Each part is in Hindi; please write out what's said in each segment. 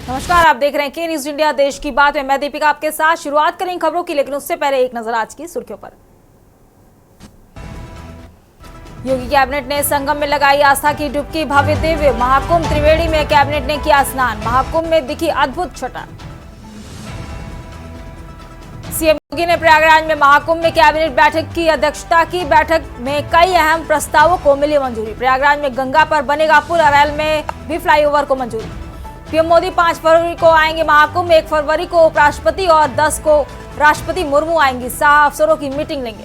नमस्कार, आप देख रहे हैं के न्यूज इंडिया देश की बात में। मैं दीपिका आपके साथ शुरुआत करेंगे खबरों की, लेकिन उससे पहले एक नजर आज की सुर्खियों पर। योगी कैबिनेट ने संगम में लगाई आस्था की डुबकी, भव्य दिव्य महाकुंभ। त्रिवेणी में कैबिनेट ने किया स्नान, महाकुंभ में दिखी अद्भुत छटा। सीएम योगी ने प्रयागराज में महाकुंभ में कैबिनेट बैठक की अध्यक्षता की। बैठक में कई अहम प्रस्तावों को मिली मंजूरी। प्रयागराज में गंगा पर बनेगा पुल, अरैल में भी फ्लाईओवर को मंजूरी। पीएम मोदी 5 फरवरी को आएंगे महाकुंभ, 1 फरवरी को उपराष्ट्रपति और 10 को राष्ट्रपति मुर्मू आएंगी। 7 अफसरों की मीटिंग लेंगे।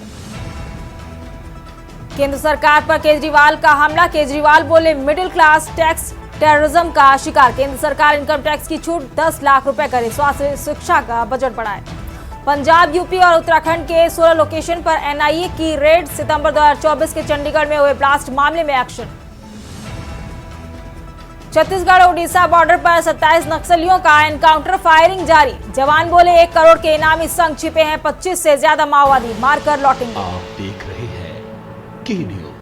केंद्र सरकार पर केजरीवाल का हमला, केजरीवाल बोले मिडिल क्लास टैक्स टेररिज्म का शिकार। केंद्र सरकार इनकम टैक्स की छूट 10 लाख रुपए करे, स्वास्थ्य शिक्षा का बजट बढ़ाए। पंजाब, यूपी और उत्तराखंड के 16 लोकेशन पर एनआईए की रेड। सितंबर 2024 के चंडीगढ़ में हुए ब्लास्ट मामले में एक्शन। छत्तीसगढ़ उड़ीसा बॉर्डर पर 27 नक्सलियों का एनकाउंटर, फायरिंग जारी। जवान बोले 1 करोड़ के इनामी संग छिपे हैं, 25 से ज्यादा माओवादी मारकर लौटेंगे। आप देख रहे हैं के न्यूज,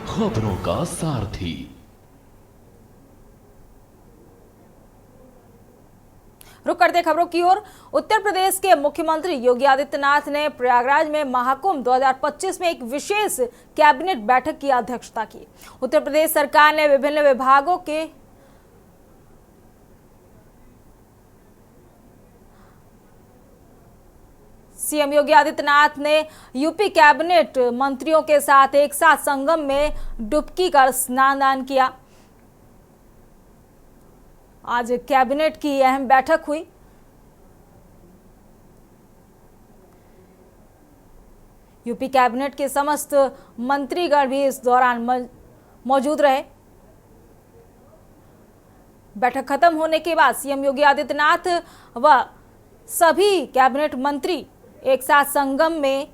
खबरों का सारथी। रुक करते खबरों की ओर। उत्तर प्रदेश के मुख्यमंत्री योगी आदित्यनाथ ने प्रयागराज में महाकुंभ 2025 में एक विशेष कैबिनेट बैठक की अध्यक्षता की। उत्तर प्रदेश सरकार ने विभिन्न विभागों के सीएम योगी आदित्यनाथ ने यूपी कैबिनेट मंत्रियों के साथ एक साथ संगम में डुबकी कर स्नान किया। आज कैबिनेट की अहम बैठक हुई। यूपी कैबिनेट के समस्त मंत्रीगण भी इस दौरान मौजूद रहे। बैठक खत्म होने के बाद सीएम योगी आदित्यनाथ व सभी कैबिनेट मंत्री एक साथ संगम में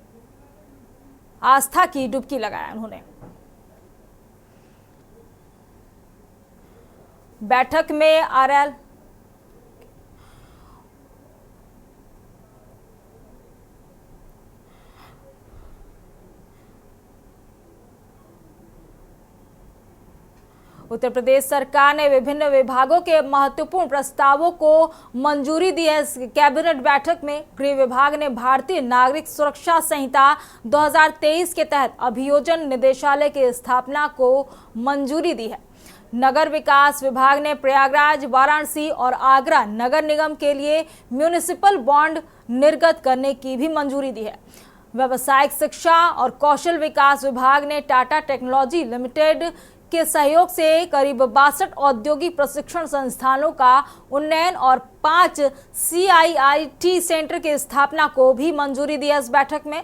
आस्था की डुबकी लगाया। उन्होंने बैठक में अरैल उत्तर प्रदेश सरकार ने विभिन्न विभागों के महत्वपूर्ण प्रस्तावों को मंजूरी दी है। इस कैबिनेट बैठक में गृह विभाग ने भारतीय नागरिक सुरक्षा संहिता 2023 के तहत अभियोजन निदेशालय की स्थापना को मंजूरी दी है। नगर विकास विभाग ने प्रयागराज, वाराणसी और आगरा नगर निगम के लिए म्युनिसिपल बॉन्ड निर्गत करने की भी मंजूरी दी है। व्यावसायिक शिक्षा और कौशल विकास विभाग ने टाटा टेक्नोलॉजी लिमिटेड के सहयोग से करीब 62 औद्योगिक प्रशिक्षण संस्थानों का उन्नयन और 5 CIIT सेंटर की स्थापना को भी मंजूरी दी है। इस बैठक में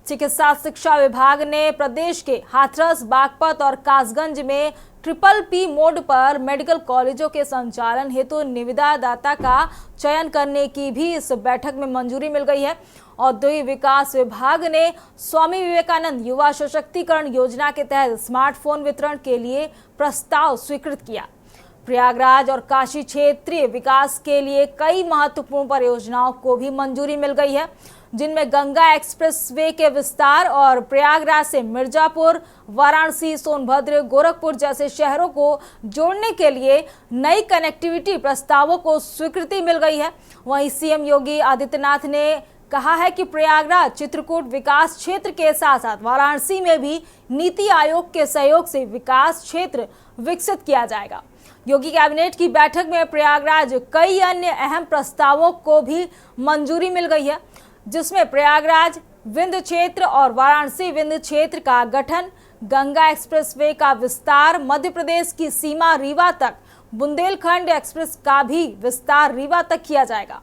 चिकित्सा शिक्षा विभाग ने प्रदेश के हाथरस, बागपत और कासगंज में PPP मोड पर मेडिकल कॉलेजों के संचालन हेतु निविदा दाता का चयन करने की भी इस बैठक में मंजूरी मिल गई है। औद्योगिक विकास विभाग ने स्वामी विवेकानंद युवा सशक्तिकरण योजना के तहत स्मार्टफोन वितरण के लिए प्रस्ताव स्वीकृत किया। प्रयागराज और काशी क्षेत्रीय विकास के लिए कई महत्वपूर्ण परियोजनाओं को भी मंजूरी मिल गई है, जिनमें गंगा एक्सप्रेसवे के विस्तार और प्रयागराज से मिर्जापुर, वाराणसी, सोनभद्र, गोरखपुर जैसे शहरों को जोड़ने के लिए नई कनेक्टिविटी प्रस्तावों को स्वीकृति मिल गई है। वहीं सीएम योगी आदित्यनाथ ने कहा है कि प्रयागराज चित्रकूट विकास क्षेत्र के साथ साथ वाराणसी में भी नीति आयोग के सहयोग से विकास क्षेत्र विकसित किया जाएगा। योगी कैबिनेट की बैठक में प्रयागराज कई अन्य अहम प्रस्तावों को भी मंजूरी मिल गई है, जिसमें प्रयागराज विंध्य क्षेत्र और वाराणसी विंध्य क्षेत्र का गठन, गंगा एक्सप्रेसवे का विस्तार, मध्य प्रदेश की सीमा रीवा तक, बुंदेलखंड एक्सप्रेस का भी विस्तार रीवा तक किया जाएगा।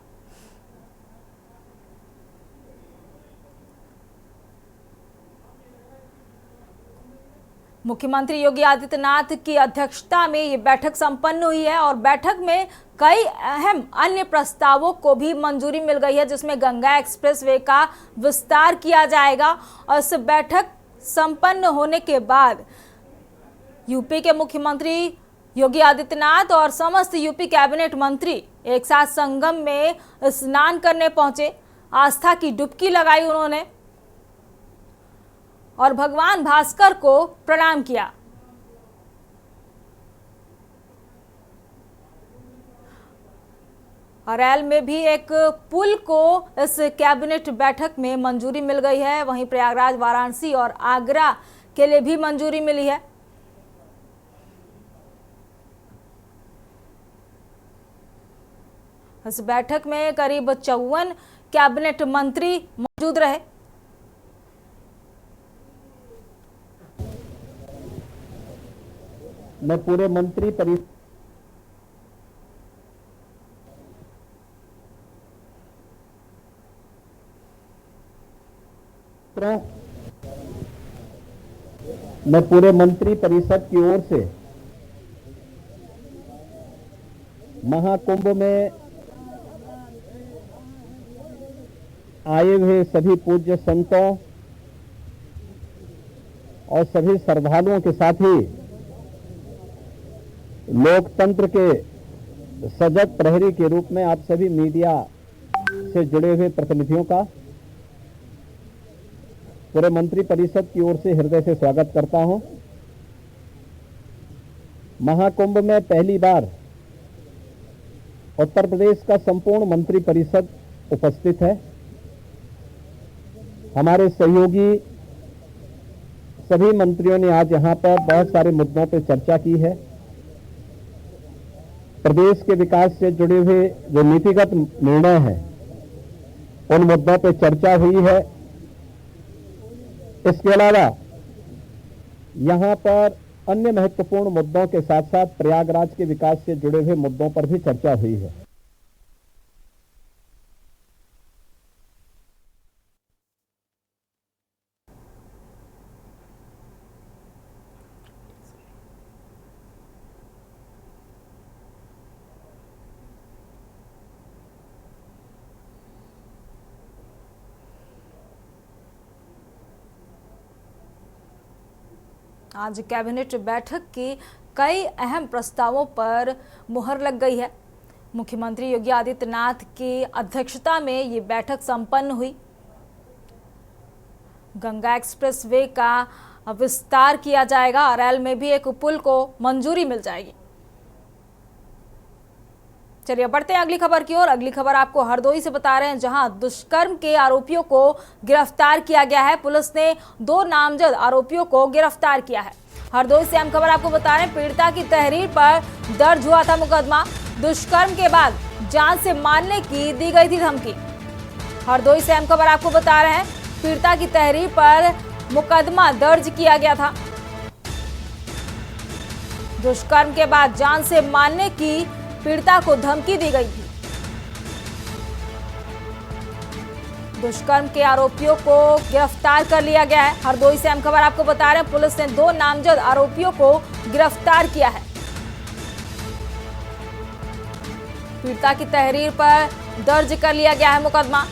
मुख्यमंत्री योगी आदित्यनाथ की अध्यक्षता में ये बैठक संपन्न हुई है और बैठक में कई अहम अन्य प्रस्तावों को भी मंजूरी मिल गई है, जिसमें गंगा एक्सप्रेसवे का विस्तार किया जाएगा। और इस बैठक संपन्न होने के बाद यूपी के मुख्यमंत्री योगी आदित्यनाथ और समस्त यूपी कैबिनेट मंत्री एक साथ संगम में स्नान करने पहुंचे। आस्था की डुबकी लगाई उन्होंने और भगवान भास्कर को प्रणाम किया। अरैल में भी एक पुल को इस कैबिनेट बैठक में मंजूरी मिल गई है। वहीं प्रयागराज, वाराणसी और आगरा के लिए भी मंजूरी मिली है। इस बैठक में करीब 54 कैबिनेट मंत्री मौजूद रहे। मैं पूरे मंत्री परिषद की ओर से महाकुंभ में आए हुए सभी पूज्य संतों और सभी श्रद्धालुओं के साथ ही लोकतंत्र के सजग प्रहरी के रूप में आप सभी मीडिया से जुड़े हुए प्रतिनिधियों का पूरे मंत्री परिषद की ओर से हृदय से स्वागत करता हूं। महाकुंभ में पहली बार उत्तर प्रदेश का संपूर्ण मंत्री परिषद उपस्थित है। हमारे सहयोगी सभी मंत्रियों ने आज यहां पर बहुत सारे मुद्दों पर चर्चा की है। प्रदेश के विकास से जुड़े हुए जो नीतिगत निर्णय हैं उन मुद्दों पर चर्चा हुई है। इसके अलावा यहां पर अन्य महत्वपूर्ण मुद्दों के साथ साथ प्रयागराज के विकास से जुड़े हुए मुद्दों पर भी चर्चा हुई है। आज कैबिनेट बैठक की कई अहम प्रस्तावों पर मुहर लग गई है। मुख्यमंत्री योगी आदित्यनाथ की अध्यक्षता में ये बैठक संपन्न हुई। गंगा एक्सप्रेसवे का विस्तार किया जाएगा। अरैल में भी एक पुल को मंजूरी मिल जाएगी। चलिए बढ़ते हैं अगली खबर की ओर। अगली खबर आपको हरदोई से बता रहे हैं, जहां दुष्कर्म के आरोपियों को गिरफ्तार किया गया है। पुलिस ने 2 नामजद आरोपियों को गिरफ्तार किया है। हरदोई से अहम खबर आपको बता रहे हैं, पीड़िता की तहरीर पर दर्ज हुआ था मुकदमा। दुष्कर्म के बाद जान से मारने की दी गई थी धमकी। हरदोई से अहम खबर आपको बता रहे हैं, पीड़िता की तहरीर पर मुकदमा दर्ज किया गया था। दुष्कर्म के बाद जान से मारने की पीड़िता को धमकी दी गई थी। दुष्कर्म के आरोपियों को गिरफ्तार कर लिया गया है। हरदोई से अहम खबर आपको बता रहे हैं, पुलिस ने 2 नामजद आरोपियों को गिरफ्तार किया है। पीड़िता की तहरीर पर दर्ज कर लिया गया है मुकदमा।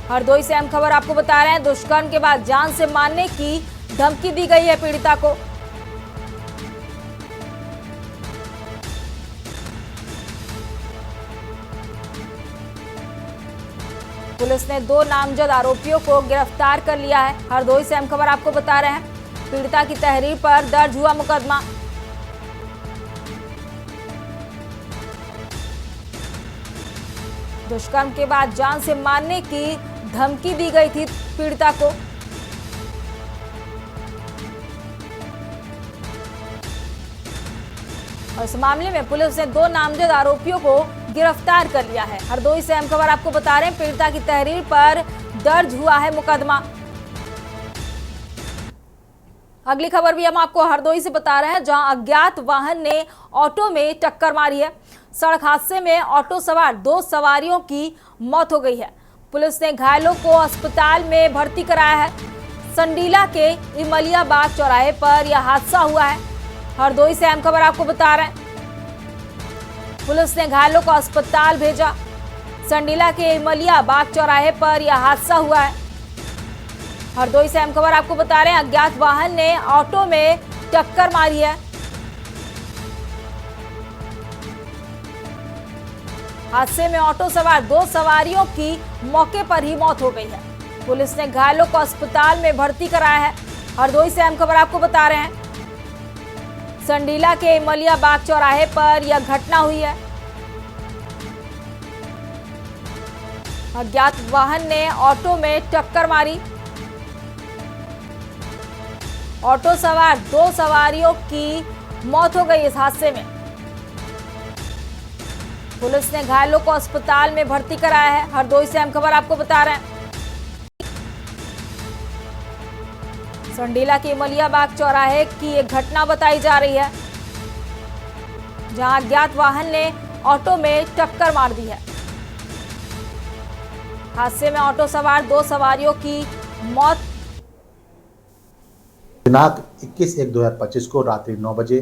हरदोई से अहम खबर आपको बता रहे हैं, दुष्कर्म के बाद जान से मारने की धमकी दी गई है पीड़िता को। पुलिस ने 2 नामजद आरोपियों को गिरफ्तार कर लिया है। हरदोई से अहम खबर आपको बता रहे हैं, पीड़िता की तहरीर पर दर्ज हुआ मुकदमा। दुष्कर्म के बाद जान से मारने की धमकी दी गई थी पीड़िता को। और इस मामले में पुलिस ने 2 नामजद आरोपियों को गिरफ्तार कर लिया है। हरदोई से अहम खबर आपको बता रहे हैं, पीड़िता की तहरीर पर दर्ज हुआ है मुकदमा। अगली खबर भी हम आपको हरदोई से बता रहे हैं, जहां अज्ञात वाहन ने ऑटो में टक्कर मारी है। सड़क हादसे में ऑटो सवार 2 सवारियों की मौत हो गई है। पुलिस ने घायलों को अस्पताल में भर्ती कराया है। संडीला के इमलियाबाग चौराहे पर यह हादसा हुआ है। हरदोई से अहम खबर आपको बता रहे हैं, पुलिस ने घायलों को अस्पताल भेजा। संडीला के इमलियाबाग चौराहे पर यह हादसा हुआ है। हरदोई से अहम खबर आपको बता रहे हैं, अज्ञात वाहन ने ऑटो में टक्कर मारी है। हादसे में ऑटो सवार 2 सवारियों की मौके पर ही मौत हो गई है। पुलिस ने घायलों को अस्पताल में भर्ती कराया है। हरदोई से अहम खबर आपको बता रहे हैं, संडीला के इमलियाबाग चौराहे पर यह घटना हुई है। अज्ञात वाहन ने ऑटो में टक्कर मारी। ऑटो सवार 2 सवारियों की मौत हो गई इस हादसे में। पुलिस ने घायलों को अस्पताल में भर्ती कराया है। हरदोई से अहम खबर आपको बता रहे हैं। संडीला के इमलियाबाग चौराहे की एक घटना बताई जा रही है, जहां अज्ञात वाहन ने ऑटो में टक्कर मार दी है। हादसे में ऑटो सवार 2 सवारियों की मौत। दिनांक 21/1/2025 को रात्रि 9 बजे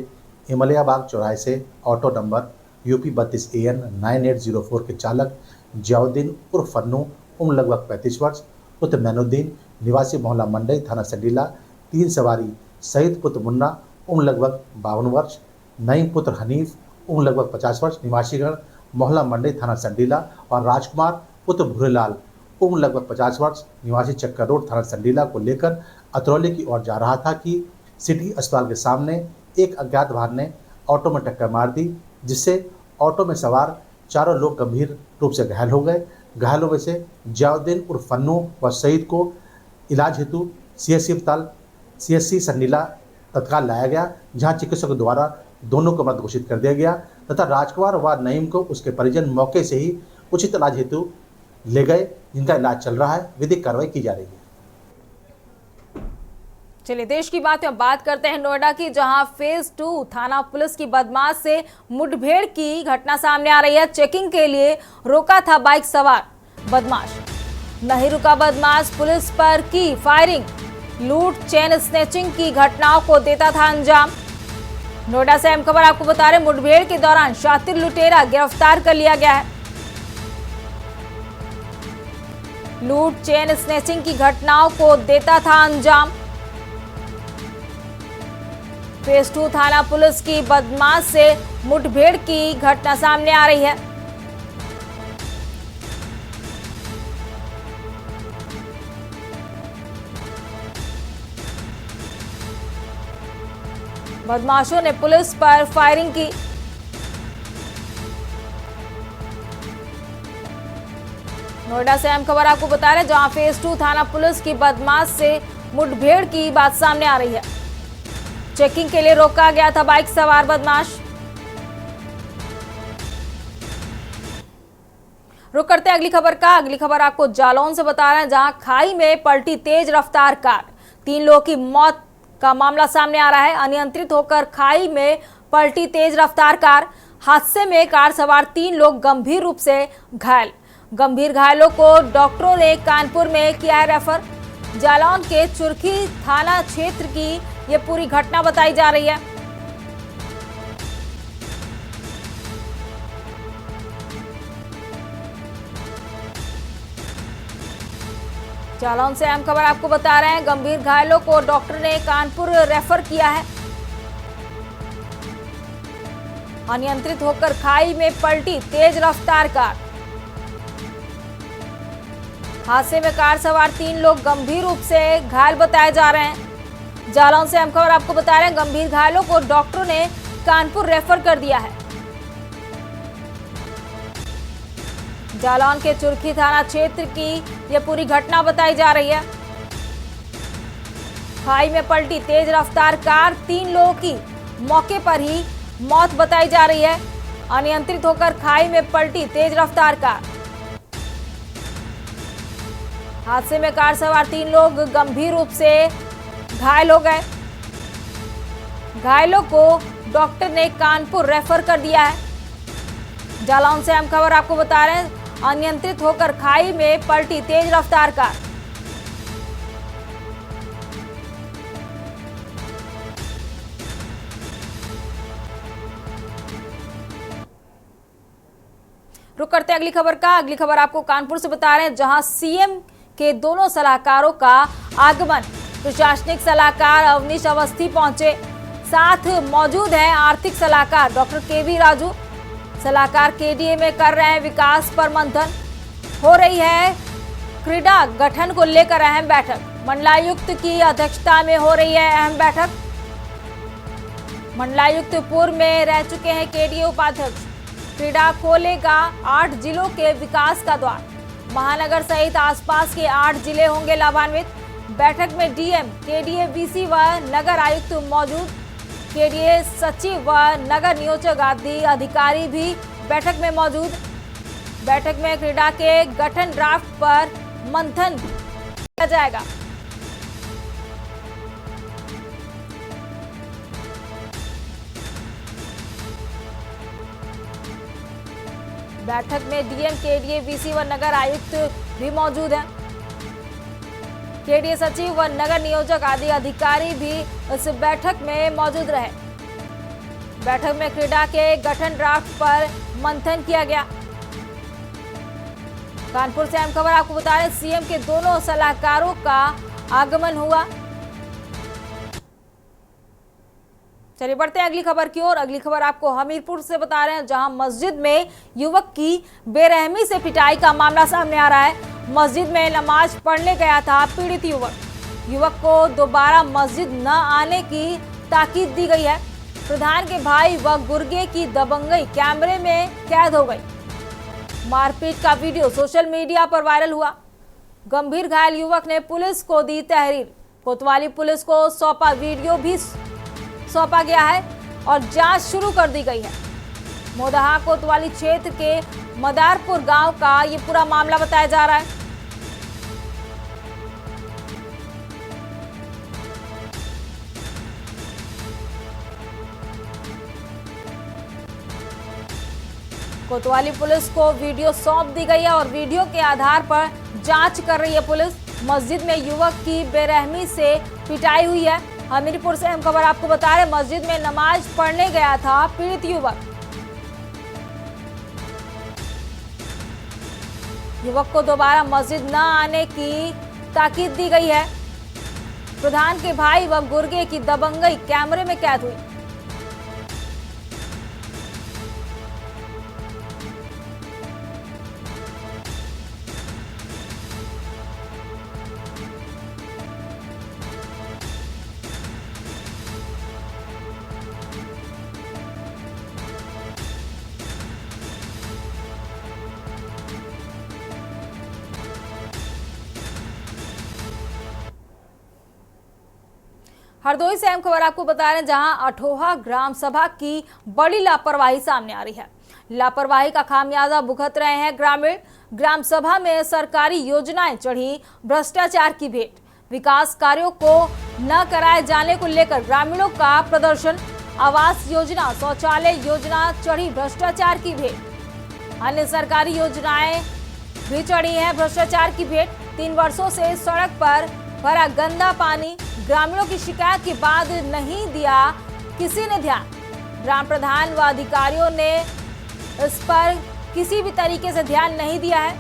इमलियाबाग चौराहे से ऑटो नंबर UP 32 AN 9804 के चालक जियाउद्दीन उर्फ फन्नू उम्र लगभग 35 वर्ष पुत्र मैनुद्दीन निवासी मोहल्ला मंडई थाना संडीला 3 सवारी सहित पुत्र मुन्ना उम्र लगभग 52 वर्ष नईम पुत्र हनीफ उम्र लगभग 50 वर्ष निवासीगण मोहल्ला मंडई थाना संडीला और राजकुमार पुत्र भूरेलाल उम्र लगभग 50 वर्ष निवासी चक्कर रोड थाना संडीला को लेकर अतरौली की ओर जा रहा था कि सिटी अस्पताल के सामने एक अज्ञात वाहन ने ऑटो में टक्कर मार दी, जिससे ऑटो में सवार 4 लोग गंभीर रूप से घायल हो गए। घायलों में से जियाउद्दीन उर्फ फन्नू व शहीद को इलाज हेतु CSC संडीला तत्काल लाया गया, जहां चिकित्सकों द्वारा दोनों को मृत घोषित कर दिया गया तथा राजकुमार व नईम को उसके परिजन मौके से ही उचित इलाज हेतु ले गए, जिनका इलाज चल रहा है। विधिक कार्रवाई की जा रही है। चलिए देश की बात में बात करते हैं नोएडा की, जहां फेज 2 थाना पुलिस की बदमाश से मुठभेड़ की घटना सामने आ रही है। चेकिंग के लिए रोका था बाइक सवार बदमाश, नहीं रुका बदमाश, पुलिस पर की फायरिंग, लूट चेन स्नैचिंग की घटनाओं को देता था अंजाम। नोएडा से अहम खबर आपको बता रहे, मुठभेड़ के दौरान शातिर लुटेरा गिरफ्तार कर लिया गया है। लूट चेन स्नैचिंग की घटनाओं को देता था अंजाम। फेज 2 थाना पुलिस की बदमाश से मुठभेड़ की घटना सामने आ रही है। बदमाशों ने पुलिस पर फायरिंग की। नोएडा से अहम खबर आपको बता रहे, जहां फेज 2 थाना पुलिस की बदमाश से मुठभेड़ की बात सामने आ रही है। चेकिंग के लिए रोका गया था बाइक सवार बदमाश। रुक करते हैं अगली खबर का। अगली खबर आपको जालौन से बता रहे हैं, जहां खाई में पलटी तेज रफ्तार कार, 3 लोगों की मौत का मामला सामने आ रहा है। अनियंत्रित होकर खाई में पलटी तेज रफ्तार कार, हादसे में कार सवार 3 लोग गंभीर रूप से घायल। गंभीर घायलों को डॉक्टरों ने कानपुर में किया है रेफर। जालौन के चुरखी थाना क्षेत्र की ये पूरी घटना बताई जा रही है। जालौन से अहम खबर आपको बता रहे हैं, गंभीर घायलों को डॉक्टर ने कानपुर रेफर किया है। अनियंत्रित होकर खाई में पलटी तेज रफ्तार कार, हादसे में कार सवार 3 लोग गंभीर रूप से घायल बताए जा रहे हैं। जालौन से अहम खबर आपको बता रहे हैं, गंभीर घायलों को डॉक्टरों ने कानपुर रेफर कर दिया है। जालौन के चुरखी थाना क्षेत्र की यह पूरी घटना बताई जा रही है। खाई में पलटी तेज रफ्तार कार, 3 लोगों की मौके पर ही मौत बताई जा रही है। अनियंत्रित होकर खाई में पलटी तेज रफ्तार कार, हादसे में कार सवार 3 लोग गंभीर रूप से घायल हो गए। घायलों को डॉक्टर ने कानपुर रेफर कर दिया है। जालौन से हम खबर आपको बता रहे हैं, अनियंत्रित होकर खाई में पलटी तेज रफ्तार कार। रुक करते हैं अगली खबर का। अगली खबर आपको कानपुर से बता रहे हैं, जहां सीएम के दोनों सलाहकारों का आगमन। प्रशासनिक सलाहकार अवनीश अवस्थी पहुंचे, साथ मौजूद हैं आर्थिक सलाहकार डॉक्टर केवी राजू। सलाहकार केडीए में कर रहे हैं विकास पर मंथन। हो रही है क्रीडा गठन को लेकर अहम बैठक। मंडलायुक्त की अध्यक्षता में हो रही है अहम बैठक। मंडलायुक्त पूर्व में रह चुके हैं केडीए उपाध्यक्ष। क्रीडा खोलेगा 8 जिलों के विकास का द्वार। महानगर सहित आसपास के 8 जिले होंगे लाभान्वित। बैठक में डीएम, केडीए, वीसी व नगर आयुक्त मौजूद। केडीए सचिव व नगर नियोजक आदि अधिकारी भी बैठक में मौजूद। बैठक में क्रीडा के गठन ड्राफ्ट पर मंथन किया जाएगा। बैठक में डीएम, केडीए, वीसी व नगर आयुक्त भी मौजूद हैं। केडीए सचिव व नगर नियोजक आदि अधिकारी भी इस बैठक में मौजूद रहे। बैठक में क्रीडा के गठन ड्राफ्ट पर मंथन किया गया। कानपुर से अहम खबर आपको बता रहे हैं, सीएम के दोनों सलाहकारों का आगमन हुआ। चलिए बढ़ते हैं अगली खबर की ओर। अगली खबर आपको हमीरपुर से बता रहे हैं, जहां मस्जिद में युवक की बेरहमी से पिटाई का मामला सामने आ रहा है। मस्जिद में नमाज पढ़ने गया था पीड़ित युवक को दोबारा मस्जिद न आने की ताकीद दी गई है। प्रधान के भाई व गुर्गे की दबंगई कैमरे में कैद हो गई। मारपीट का वीडियो सोशल मीडिया पर वायरल हुआ। गंभीर घायल युवक ने पुलिस को दी तहरीर। कोतवाली पुलिस को सौंपा वीडियो भी सौंपा गया है और जांच शुरू कर दी गई है। मोदहा कोतवाली क्षेत्र के मदारपुर गांव का ये पूरा मामला बताया जा रहा है। कोतवाली पुलिस को वीडियो सौंप दी गई है और वीडियो के आधार पर जांच कर रही है पुलिस। मस्जिद में युवक की बेरहमी से पिटाई हुई है। हमीरपुर से अहम खबर आपको बता रहे, मस्जिद में नमाज पढ़ने गया था पीड़ित युवक को दोबारा मस्जिद न आने की ताकीद दी गई है। प्रधान के भाई व गुर्गे की दबंगई कैमरे में कैद हुई। हरदोई से अहम खबर आपको बता रहे हैं, जहां अठोहा ग्राम सभा की बड़ी लापरवाही सामने आ रही है। लापरवाही का खामियाजा भुगत रहे हैं ग्रामीण। ग्राम सभा में सरकारी योजनाएं चढ़ी भ्रष्टाचार की भेंट। विकास कार्यों को न कराए जाने को लेकर ग्रामीणों का प्रदर्शन। आवास योजना, शौचालय योजना चढ़ी भ्रष्टाचार की भेंट। अन्य सरकारी योजनाएं भी चढ़ी है भ्रष्टाचार की भेंट। 3 वर्षों से सड़क पर भरा गंदा पानी, ग्रामीणों की शिकायत के बाद नहीं दिया किसी ने ध्यान। ग्राम प्रधान व अधिकारियों ने इस पर किसी भी तरीके से ध्यान नहीं दिया है।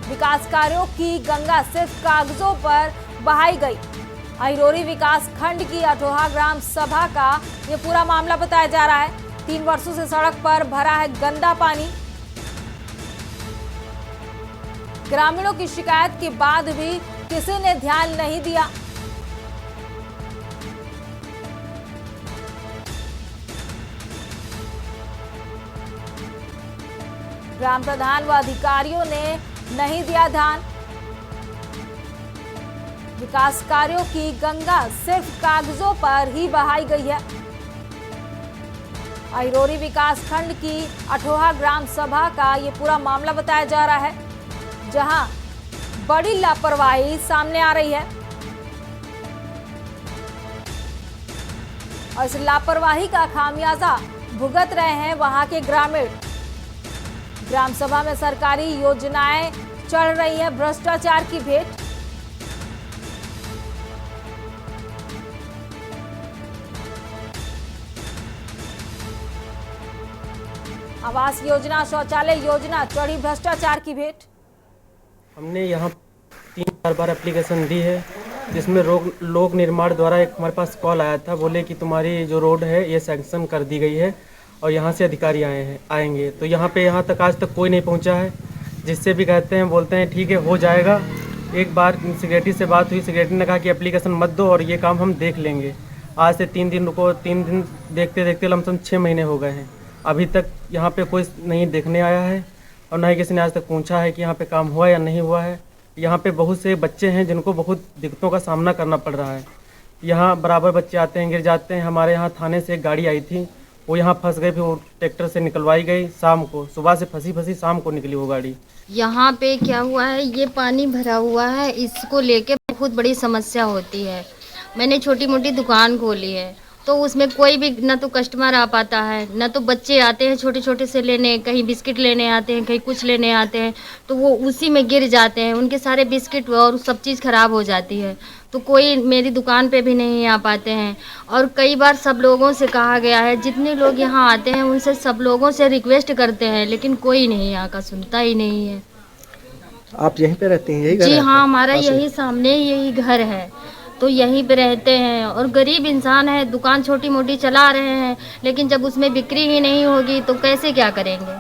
विकास कार्यों की गंगा सिर्फ कागजों पर बहाई गई। अहिरोरी विकास खंड की अठोहा ग्राम सभा का ये पूरा मामला बताया जा रहा है। 3 वर्षों से सड़क पर भरा है गंदा पानी। ग्रामीणों की शिकायत के बाद भी किसी ने ध्यान नहीं दिया। ग्राम प्रधान व अधिकारियों ने नहीं दिया ध्यान। विकास कार्यों की गंगा सिर्फ कागजों पर ही बहाई गई है। अहिरोरी विकास खंड की अठोहा ग्राम सभा का ये पूरा मामला बताया जा रहा है, जहां बड़ी लापरवाही सामने आ रही है। और इस लापरवाही का खामियाजा भुगत रहे हैं वहां के ग्रामीण। ग्राम सभा में सरकारी योजनाएं चढ़ रही है भ्रष्टाचार की भेंट। आवास योजना, शौचालय योजना चढ़ी भ्रष्टाचार की भेंट। हमने यहाँ 3-4 बार एप्लीकेशन दी है, जिसमें लोक निर्माण द्वारा एक हमारे पास कॉल आया था। बोले कि तुम्हारी जो रोड है ये सैंक्शन कर दी गई है और यहाँ से अधिकारी आएंगे। तो यहाँ तक आज तक कोई नहीं पहुँचा है। जिससे भी कहते हैं बोलते हैं ठीक है हो जाएगा। एक बार सेक्रेटरी से बात हुई, सेक्रेटरी ने कहा कि एप्लीकेशन मत दो और ये काम हम देख लेंगे। आज से 3 दिन रुको, 3 दिन देखते देखते लमसम 6 महीने हो गए हैं। अभी तक यहाँ पे कोई नहीं देखने आया है और ना ही किसी ने आज तक पूछा है कि यहाँ पे काम हुआ या नहीं हुआ है। यहाँ पे बहुत से बच्चे हैं जिनको बहुत दिक्कतों का सामना करना पड़ रहा है। यहाँ बराबर बच्चे आते हैं, गिर जाते हैं। हमारे यहाँ थाने से एक गाड़ी आई थी, वो यहाँ फंस गई, फिर वो ट्रैक्टर से निकलवाई गई शाम को। सुबह से फंसी शाम को निकली वो गाड़ी। यहाँ पे क्या हुआ है, ये पानी भरा हुआ है, इसको लेके बहुत बड़ी समस्या होती है। मैंने छोटी मोटी दुकान खोली है, तो उसमें कोई भी ना तो कस्टमर आ पाता है, ना तो बच्चे आते हैं छोटे छोटे से लेने, कहीं बिस्किट लेने आते हैं, कहीं कुछ लेने आते हैं, तो वो उसी में गिर जाते हैं। उनके सारे बिस्किट और सब चीज़ ख़राब हो जाती है, तो कोई मेरी दुकान पे भी नहीं आ पाते हैं। और कई बार सब लोगों से कहा गया है, जितने लोग यहाँ आते हैं उनसे सब लोगों से रिक्वेस्ट करते हैं, लेकिन कोई नहीं यहाँ का सुनता ही नहीं है। आप यहीं पे रहते हैं? यही घर जी है हाँ, हमारा आपके? यही सामने यही घर है, तो यहीं पे रहते हैं। और गरीब इंसान है, दुकान छोटी मोटी चला रहे हैं, लेकिन जब उसमें बिक्री ही नहीं होगी तो कैसे क्या करेंगे।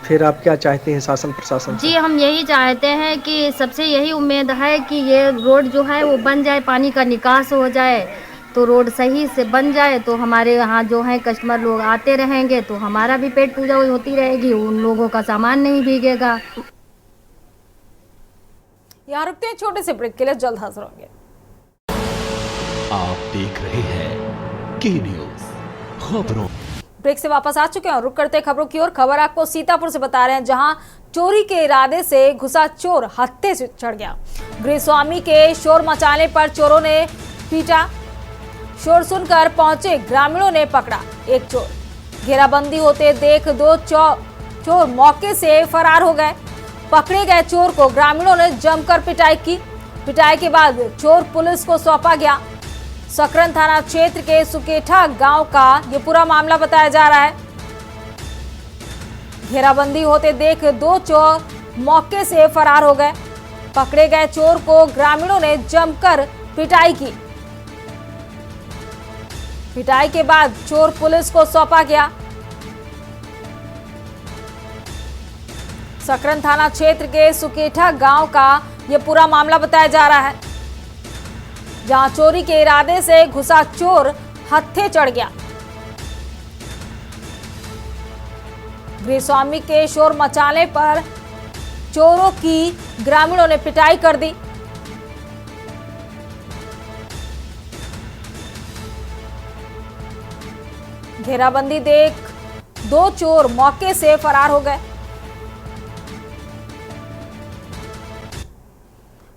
फिर आप क्या चाहते हैं शासन प्रशासन से? जी हम यही चाहते हैं कि सबसे यही उम्मीद है कि ये रोड जो है वो बन जाए, पानी का निकास हो जाए, तो रोड सही से बन जाए, तो हमारे यहाँ जो है कस्टमर लोग आते रहेंगे, तो हमारा भी पेट पूजा होती रहेगी, उन लोगों का सामान नहीं भीगेगा। यहाँ रुकते हैं छोटे से ब्रेक के लिए, जल्द हाजिर होंगे। आप देख रहे हैं के न्यूज खबरों। ब्रेक से वापस आ चुके हैं और रुक करते हैं खबरों की ओर। खबर आपको सीतापुर से बता रहे हैं, जहां चोरी के इरादे से घुसा चोर हत्थे से चढ़ गया। गृहस्वामी के शोर मचाने पर चोरों ने पीटा। शोर सुनकर पहुंचे ग्रामीणों ने पकड़ा एक चोर। घेराबंदी होते देख दो चोर मौके से फरार हो गए। पकड़े गए चोर को ग्रामीणों ने जमकर पिटाई की। पिटाई के बाद चोर पुलिस को सौंपा गया। सकरन थाना क्षेत्र के सुकेठा गांव का ये पूरा मामला बताया जा रहा है। घेराबंदी होते देख दो चोर मौके से फरार हो गए। पकड़े गए चोर को ग्रामीणों ने जमकर पिटाई की। पिटाई के बाद चोर पुलिस को सौंपा गया। सकरन थाना क्षेत्र के सुकेठा गांव का यह पूरा मामला बताया जा रहा है, जहां चोरी के इरादे से घुसा चोर हत्थे चढ़ गया। गृहस्वामी के शोर मचाने पर चोरों की ग्रामीणों ने पिटाई कर दी। घेराबंदी देख दो चोर मौके से फरार हो गए।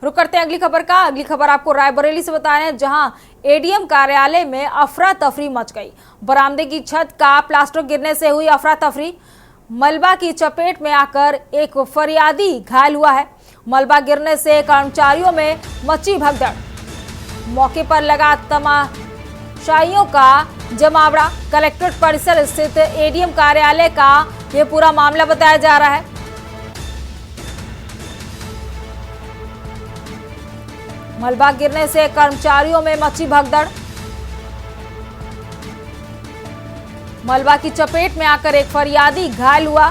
रुक करते हैं अगली खबर का। अगली खबर आपको रायबरेली से बता रहे हैं, जहां एडीएम कार्यालय में अफरा तफरी मच गई। बरामदे की छत का प्लास्टर गिरने से हुई अफरा तफरी। मलबा की चपेट में आकर एक फरियादी घायल हुआ है। मलबा गिरने से कर्मचारियों में मची भगदड़। मौके पर लगा तमाशाइयों का जमावड़ा। कलेक्ट्रेट परिसर स्थित एडीएम कार्यालय का यह पूरा मामला बताया जा रहा है। मलबा गिरने से कर्मचारियों में मची भगदड़। मलबा की चपेट में आकर एक फरियादी घायल हुआ।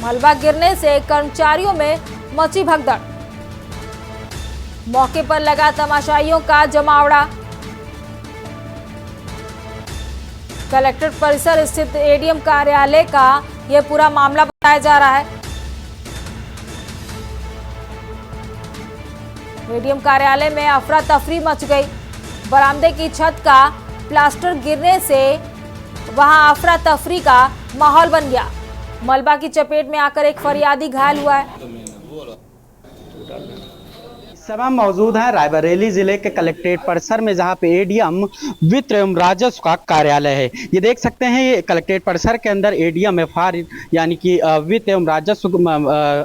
मलबा गिरने से कर्मचारियों में मची भगदड़। मौके पर लगा तमाशाइयों का जमावड़ा। कलेक्ट्रेट परिसर स्थित एडीएम कार्यालय का यह पूरा मामला बताया जा रहा है। एडीएम कार्यालय में अफरा तफरी मच गई। बरामदे की छत का प्लास्टर गिरने से वहां अफरा तफरी का माहौल बन गया। मलबा की चपेट में आकर एक फरियादी घायल हुआ है। समय मौजूद है रायबरेली जिले के कलेक्ट्रेट परिसर में, जहां पे एडीएम वित्त एवं राजस्व का कार्यालय है। ये देख सकते हैं, ये कलेक्ट्रेट परिसर के अंदर एडीएम एफआर यानी कि वित्त एवं राजस्व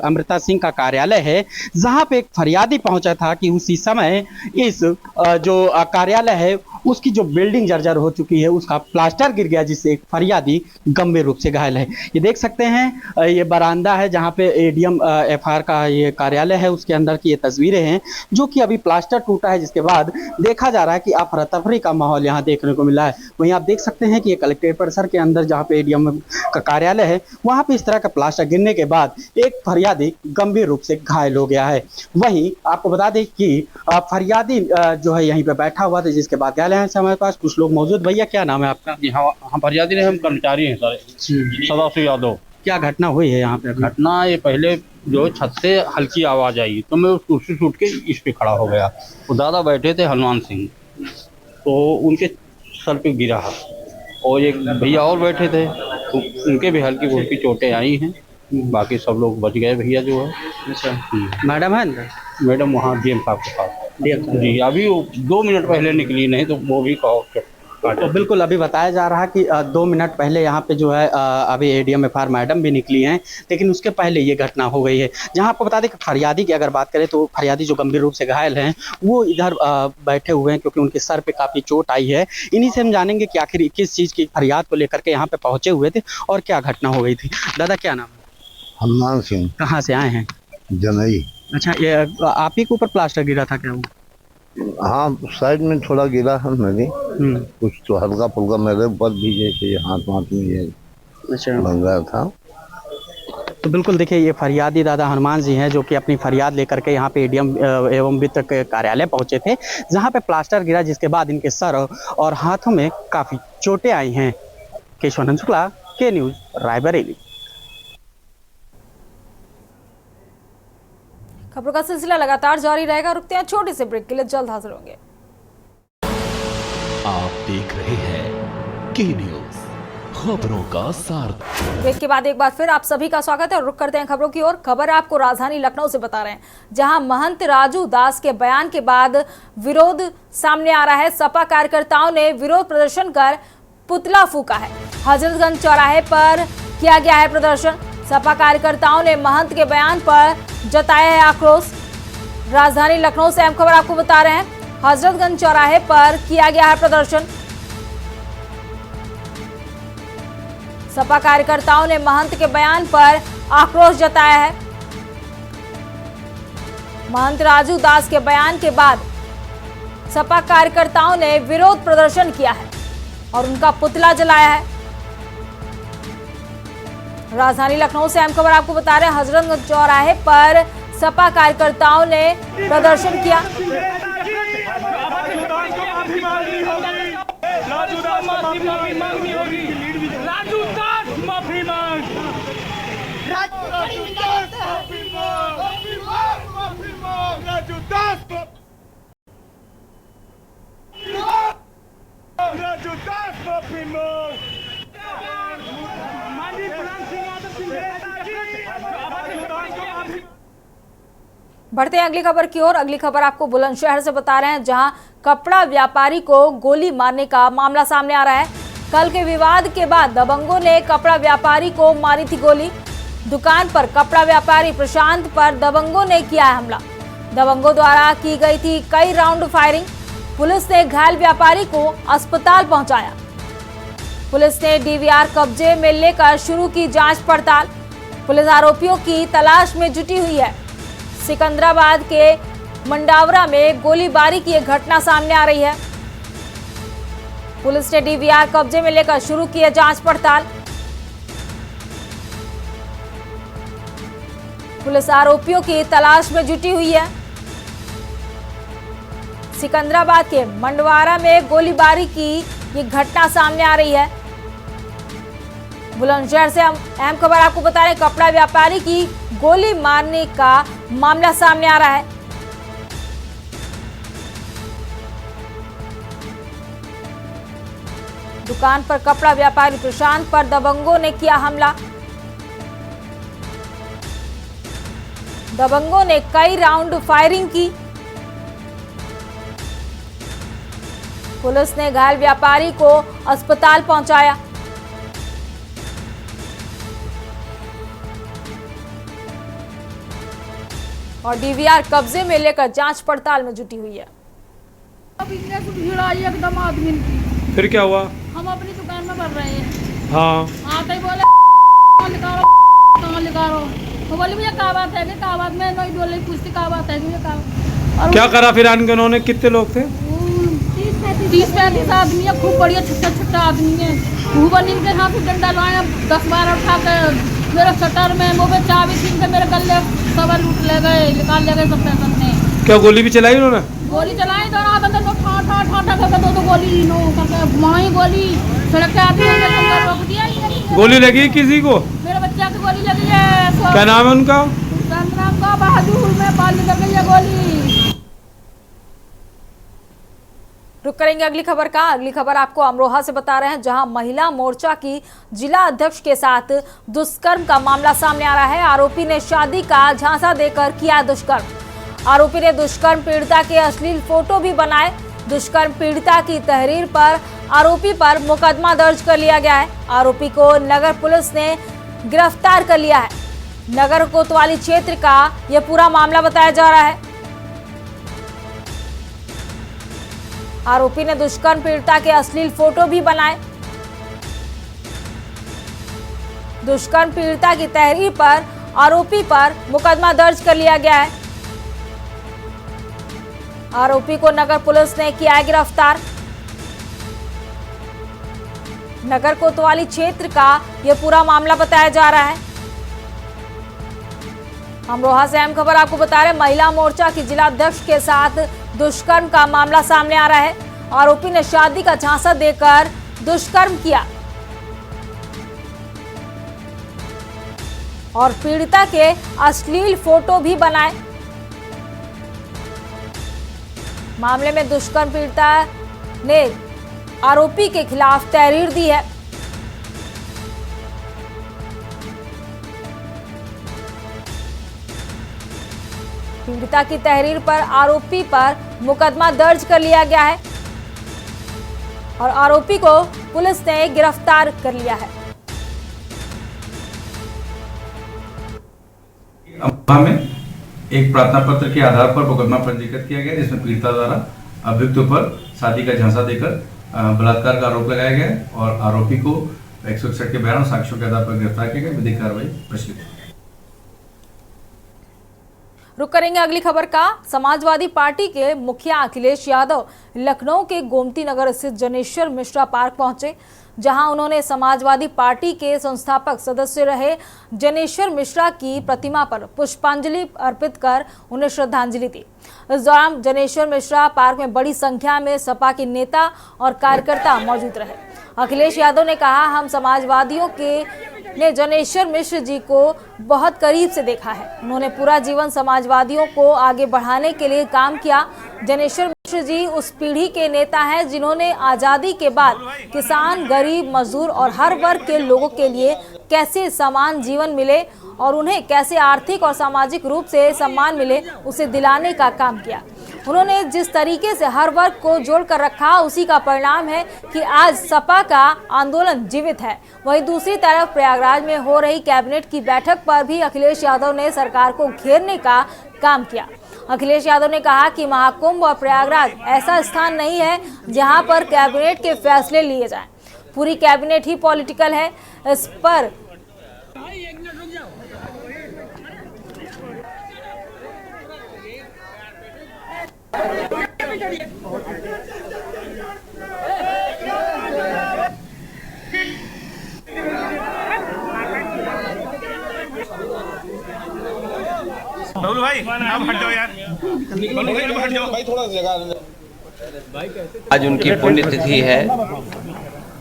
अमृता सिंह का कार्यालय है, जहां पे एक फरियादी पहुंचा था कि उसी समय इस जो कार्यालय है उसकी जो बिल्डिंग जर्जर हो चुकी है, उसका प्लास्टर गिर गया, जिससे एक फरियादी गंभीर रूप से घायल है। ये देख सकते हैं, ये बरामदा है जहां पे एडीएम एफआर का ये कार्यालय है, उसके अंदर की ये तस्वीरें हैं, जो कि अभी प्लास्टर टूटा है, जिसके बाद देखा जा रहा है कि अफरा तफरी का माहौल यहाँ देखने को मिला है। वहीं आप देख सकते हैं कि ये कलेक्ट्रेट परिसर के अंदर जहाँ पे एडीएम का कार्यालय है, वहाँ पे इस तरह का प्लास्टर गिरने के बाद एक फरियादी गंभीर रूप से घायल हो गया है। वहीं आपको बता दें कि फरियादी जो है यहीं पे बैठा हुआ था, जिसके बाद घायल हैं हमारे पास कुछ लोग मौजूद। भैया क्या नाम है आपका? जी हाँ, हम फरियादी रहे, हम कर्मचारी हैं सर, सदाशिव यादव। क्या घटना हुई है यहाँ पे? घटना ये पहले जो छत से हल्की आवाज़ आई तो मैं उस कुर्सी से उठ के इस पे खड़ा हो गया। वो दादा बैठे थे हनुमान सिंह, तो उनके सर पे गिरा और एक भैया और बैठे थे तो उनके भी हल्की फुल्की चोटें आई हैं। बाकी सब लोग बच गए भैया जो है। अच्छा, मैडम है अंदर? मैडम वहाँ डीएम साहब के पास जी, अभी वो 2 मिनट पहले निकली, नहीं तो वो भी तो बिल्कुल अभी बताया जा रहा है कि 2 मिनट पहले यहाँ पे जो है अभी ADM-FR मैडम भी निकली हैं, लेकिन उसके पहले ये घटना हो गई है। जहाँ आपको बता दें कि फरियादी की अगर बात करें तो फरियादी जो गंभीर रूप से घायल हैं वो इधर बैठे हुए हैं क्योंकि उनके सर पे काफ़ी चोट आई है। इन्हीं से हम जानेंगे कि आखिर किस चीज़ की फरियाद को लेकर के यहाँ पे पहुँचे हुए थे और क्या घटना हो गई थी। दादा क्या नाम है? हनुमान सिंह। कहाँ से आए हैं? जनई। अच्छा, ये आप ही के ऊपर प्लास्टर गिरा था क्या? वो हाँ, साइड में थोड़ा गिरा है मेरी, कुछ तो हल्का फुल्का मेरे ऊपर भी जैसे हाथ में ये लग गया था। तो बिल्कुल देखिए, ये फरियादी दादा हनुमान जी हैं जो कि अपनी फरियाद लेकर के यहाँ पे ADM एवं वित्त के कार्यालय पहुँचे थे, जहाँ पे प्लास्टर गिरा, जिसके बाद इनके सर और हाथों में काफ़ी चोटें आई हैं। केशवानंद शुक्ला, के न्यूज़, रायबरेली। खबरों का सिलसिला लगातार जारी रहेगा। रुकते हैं छोटे से ब्रेक के लिए, जल्द हाजिर होंगे। आप देख रहे हैं के न्यूज़, खबरों का सार। ब्रेक के बाद एक बार फिर आप सभी का स्वागत है और रुक करते हैं खबरों की ओर। खबर आपको राजधानी लखनऊ से बता रहे हैं, जहां महंत राजू दास के बयान के बाद विरोध सामने आ रहा है। सपा कार्यकर्ताओं ने विरोध प्रदर्शन कर पुतला फूका है। हजरतगंज चौराहे पर किया गया है प्रदर्शन। सपा कार्यकर्ताओं ने महंत के बयान पर जताया है आक्रोश। राजधानी लखनऊ से अहम खबर आपको बता रहे हैं, हजरतगंज चौराहे पर किया गया है प्रदर्शन। सपा कार्यकर्ताओं ने महंत के बयान पर आक्रोश जताया है। महंत राजू दास के बयान के बाद सपा कार्यकर्ताओं ने विरोध प्रदर्शन किया है और उनका पुतला जलाया है। राजधानी लखनऊ से अहम खबर आपको बता रहे हैं, हजरतगंज चौराहे पर सपा कार्यकर्ताओं ने प्रदर्शन किया। बढ़ते हैं अगली खबर की ओर। अगली खबर आपको बुलंदशहर से बता रहे हैं, जहां कपड़ा व्यापारी को गोली मारने का मामला सामने आ रहा है। कल के विवाद के बाद दबंगों ने कपड़ा व्यापारी को मारी थी गोली। दुकान पर कपड़ा व्यापारी प्रशांत पर दबंगों ने किया है हमला। दबंगों द्वारा की गई थी कई राउंड फायरिंग। पुलिस ने घायल व्यापारी को अस्पताल पहुंचाया। पुलिस ने DVR कब्जे में लेकर शुरू की जांच पड़ताल। पुलिस आरोपियों की तलाश में जुटी हुई है। सिकंदराबाद के मंडावरा में गोलीबारी की एक घटना सामने आ रही है। पुलिस ने DVR कब्जे में लेकर शुरू की है जांच पड़ताल। पुलिस आरोपियों की तलाश में जुटी हुई है। सिकंदराबाद के मंडवारा में गोलीबारी की ये घटना सामने आ रही है। बुलंदशहर से हम अहम खबर आपको बता रहे हैं, कपड़ा व्यापारी की गोली मारने का मामला सामने आ रहा है। दुकान पर कपड़ा व्यापारी प्रशांत पर दबंगों ने किया हमला। दबंगों ने कई राउंड फायरिंग की। पुलिस ने घायल व्यापारी को अस्पताल पहुंचाया। और DVR कब्जे में लेकर जांच पड़ताल में जुटी हुई है। अब इतने से भीड़ आई एकदम आदमी की। फिर क्या हुआ? हम अपनी दुकान में भर रहे हैं। हाँ, आते ही बोले कहाँ लिखा रहो। वो बोले भैया क्या बात है कि क्या बात, मैं नहीं बोले पूछती क्या बात है भैया क्या। क्या करा फिर आन के उन्होंने? कितने लोग थे? 30-35 आदमी है, खूब बढ़िया छोटा आदमी है। खूब इनके हाथ से डंडा लाए 10-12 उठा के मेरे शटर में वो चाबी छीन के मेरे गले सवा लूट ले गए, निकाल ले गए सब पैसा में। क्या गोली भी चलाई उन्होंने? गोली चलाई तो रात अंदर ठा ठा ठा ठा करके दो गोली नो करके घुमाई गोली सड़क के आदमी ने अंदर रोक दिया ही नहीं। गोली लगी किसी को? मेरे बच्चा की गोली लगी है। क्या नाम है उनका? संतराम का बहादुर में पाल कर गई है गोली। रुक करेंगे अगली खबर का। अगली खबर आपको अमरोहा से बता रहे हैं, जहां महिला मोर्चा की जिला अध्यक्ष के साथ दुष्कर्म का मामला सामने आ रहा है। आरोपी ने शादी का झांसा देकर किया दुष्कर्म। आरोपी ने दुष्कर्म पीड़िता के अश्लील फोटो भी बनाए। दुष्कर्म पीड़िता की तहरीर पर आरोपी पर मुकदमा दर्ज कर लिया गया है। आरोपी को नगर पुलिस ने गिरफ्तार कर लिया है। नगर कोतवाली क्षेत्र का यह पूरा मामला बताया जा रहा है। आरोपी ने दुष्कर्म पीड़िता के अश्लील फोटो भी बनाए। दुष्कर्म पीड़िता की तहरीर पर आरोपी पर मुकदमा दर्ज कर लिया गया है। आरोपी को नगर पुलिस ने किया है गिरफ्तार। नगर कोतवाली क्षेत्र का यह पूरा मामला बताया जा रहा है। अमरोहा से अहम खबर आपको बता रहे हैं, महिला मोर्चा की जिला अध्यक्ष के साथ दुष्कर्म का मामला सामने आ रहा है। आरोपी ने शादी का झांसा देकर दुष्कर्म किया और पीड़िता के अश्लील फोटो भी बनाए। मामले में दुष्कर्म पीड़िता ने आरोपी के खिलाफ तहरीर दी है। पीड़िता की तहरीर पर आरोपी पर मुकदमा दर्ज कर लिया गया है और आरोपी को पुलिस ने गिरफ्तार कर लिया है। अमरोहा में एक प्रार्थना पत्र के आधार पर मुकदमा पंजीकृत किया गया, जिसमें पीड़िता द्वारा अभियुक्त पर शादी का झांसा देकर बलात्कार का आरोप लगाया गया और आरोपी को 161 के बयान और साक्ष्यों के आधार पर गिरफ्तार किया गया। विधिक कार्रवाई प्रचलित है। रुक करेंगे अगली खबर का। समाजवादी पार्टी के मुखिया अखिलेश यादव लखनऊ के गोमती नगर स्थित जनेश्वर मिश्रा पार्क पहुंचे, जहां उन्होंने समाजवादी पार्टी के संस्थापक सदस्य रहे जनेश्वर मिश्रा की प्रतिमा पर पुष्पांजलि अर्पित कर उन्हें श्रद्धांजलि दी। इस दौरान जनेश्वर मिश्रा पार्क में बड़ी संख्या में सपा के नेता और कार्यकर्ता मौजूद रहे। अखिलेश यादव ने कहा, हम समाजवादियों ने जनेश्वर मिश्र जी को बहुत करीब से देखा है। उन्होंने पूरा जीवन समाजवादियों को आगे बढ़ाने के लिए काम किया। जनेश्वर मिश्र जी उस पीढ़ी के नेता हैं जिन्होंने आज़ादी के बाद किसान, गरीब, मजदूर और हर वर्ग के लोगों के लिए कैसे समान जीवन मिले और उन्हें कैसे आर्थिक और सामाजिक रूप से सम्मान मिले, उसे दिलाने का काम किया। उन्होंने जिस तरीके से हर वर्ग को जोड़कर रखा, उसी का परिणाम है कि आज सपा का आंदोलन जीवित है। वहीं दूसरी तरफ प्रयागराज में हो रही कैबिनेट की बैठक पर भी अखिलेश यादव ने सरकार को घेरने का काम किया। अखिलेश यादव ने कहा कि महाकुंभ और प्रयागराज ऐसा स्थान नहीं है जहां पर कैबिनेट के फैसले लिए जाएं। पूरी कैबिनेट ही पॉलिटिकल है। इस पर बबलू भाई आप हट जाओ यार, बबलू भाई हट जाओ भाई, थोड़ा जगह। आज उनकी पुण्यतिथि है।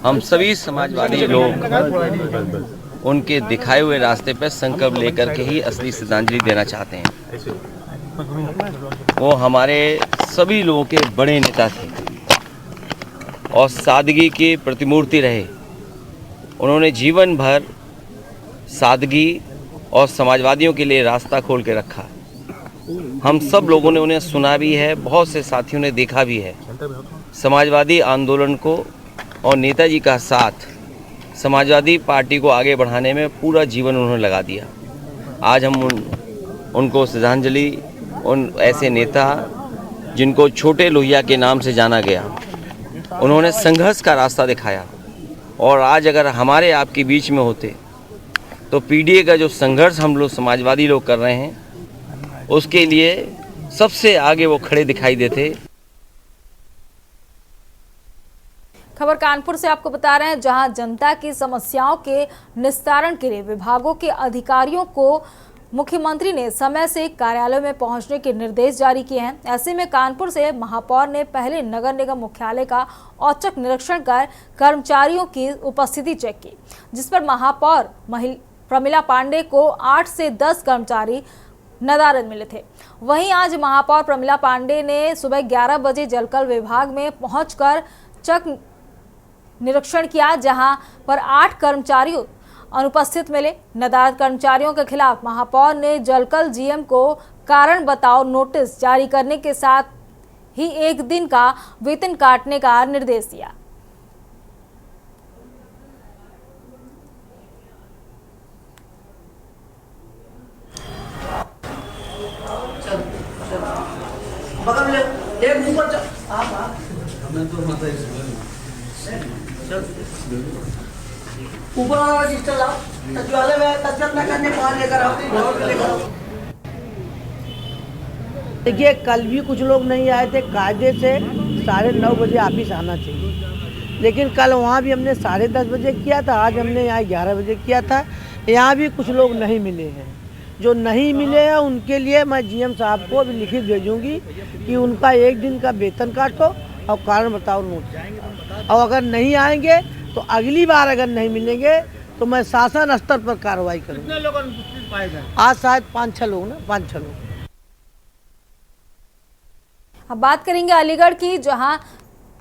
हम सभी समाजवादी लोग उनके दिखाए हुए रास्ते पर संकल्प लेकर के ही असली श्रद्धांजलि देना चाहते हैं। वो हमारे सभी लोगों के बड़े नेता थे और सादगी की प्रतिमूर्ति रहे। उन्होंने जीवन भर सादगी और समाजवादियों के लिए रास्ता खोल के रखा। हम सब लोगों ने उन्हें सुना भी है, बहुत से साथियों ने देखा भी है। समाजवादी आंदोलन को और नेताजी का साथ समाजवादी पार्टी को आगे बढ़ाने में पूरा जीवन उन्होंने लगा दिया। आज हम उनको श्रद्धांजलि, उन ऐसे नेता जिनको छोटे लोहिया के नाम से जाना गया, उन्होंने संघर्ष का रास्ता दिखाया और आज अगर हमारे आपके बीच में होते तो पीडीए का जो संघर्ष हम लोग समाजवादी लोग कर रहे हैं उसके लिए सबसे आगे वो खड़े दिखाई देते। खबर कानपुर से आपको बता रहे हैं, जहां जनता की समस्याओं के निस्तारण के लिए विभागों के अधिकारियों को मुख्यमंत्री ने समय से कार्यालय में पहुंचने के निर्देश जारी किए हैं। ऐसे में कानपुर से महापौर ने पहले नगर निगम मुख्यालय का औचक निरीक्षण कर कर्मचारियों की उपस्थिति चेक की, जिस पर महापौर प्रमिला पांडे को 8 से 10 कर्मचारी नदारद मिले थे। वहीं आज महापौर प्रमिला पांडे ने सुबह 11 बजे जलकल विभाग में पहुंचकर चक निरीक्षण किया, जहां पर 8 कर्मचारी अनुपस्थित मिले। नदारद कर्मचारियों के खिलाफ महापौर ने जलकल जीएम को कारण बताओ नोटिस जारी करने के साथ ही 1 दिन का वेतन काटने का निर्देश दिया। ऊपर वाला रजिस्टर लाओ, सचिवालय में कसरत न करने कौन लेकर आओ। देखिए, कल भी कुछ लोग नहीं आए थे। कायदे से 9:30 बजे ऑफिस आना चाहिए, लेकिन कल वहाँ भी हमने 10:30 बजे किया था। आज हमने यहाँ 11 बजे किया था। यहाँ भी कुछ लोग नहीं मिले हैं। जो नहीं मिले हैं उनके लिए मैं जीएम साहब को भी लिखित भेजूंगी कि उनका 1 दिन का वेतन काटो और कारण बताओ नोटिस। और अगर नहीं आएंगे तो अगली बार अगर नहीं मिलेंगे तो मैं शासन स्तर पर कार्रवाई करूँगा। कितने लोग अनुपस्थित पाए गए? आज शायद 5-6 लोग ना, 5-6 लोग। अब बात करेंगे अलीगढ़ की, जहां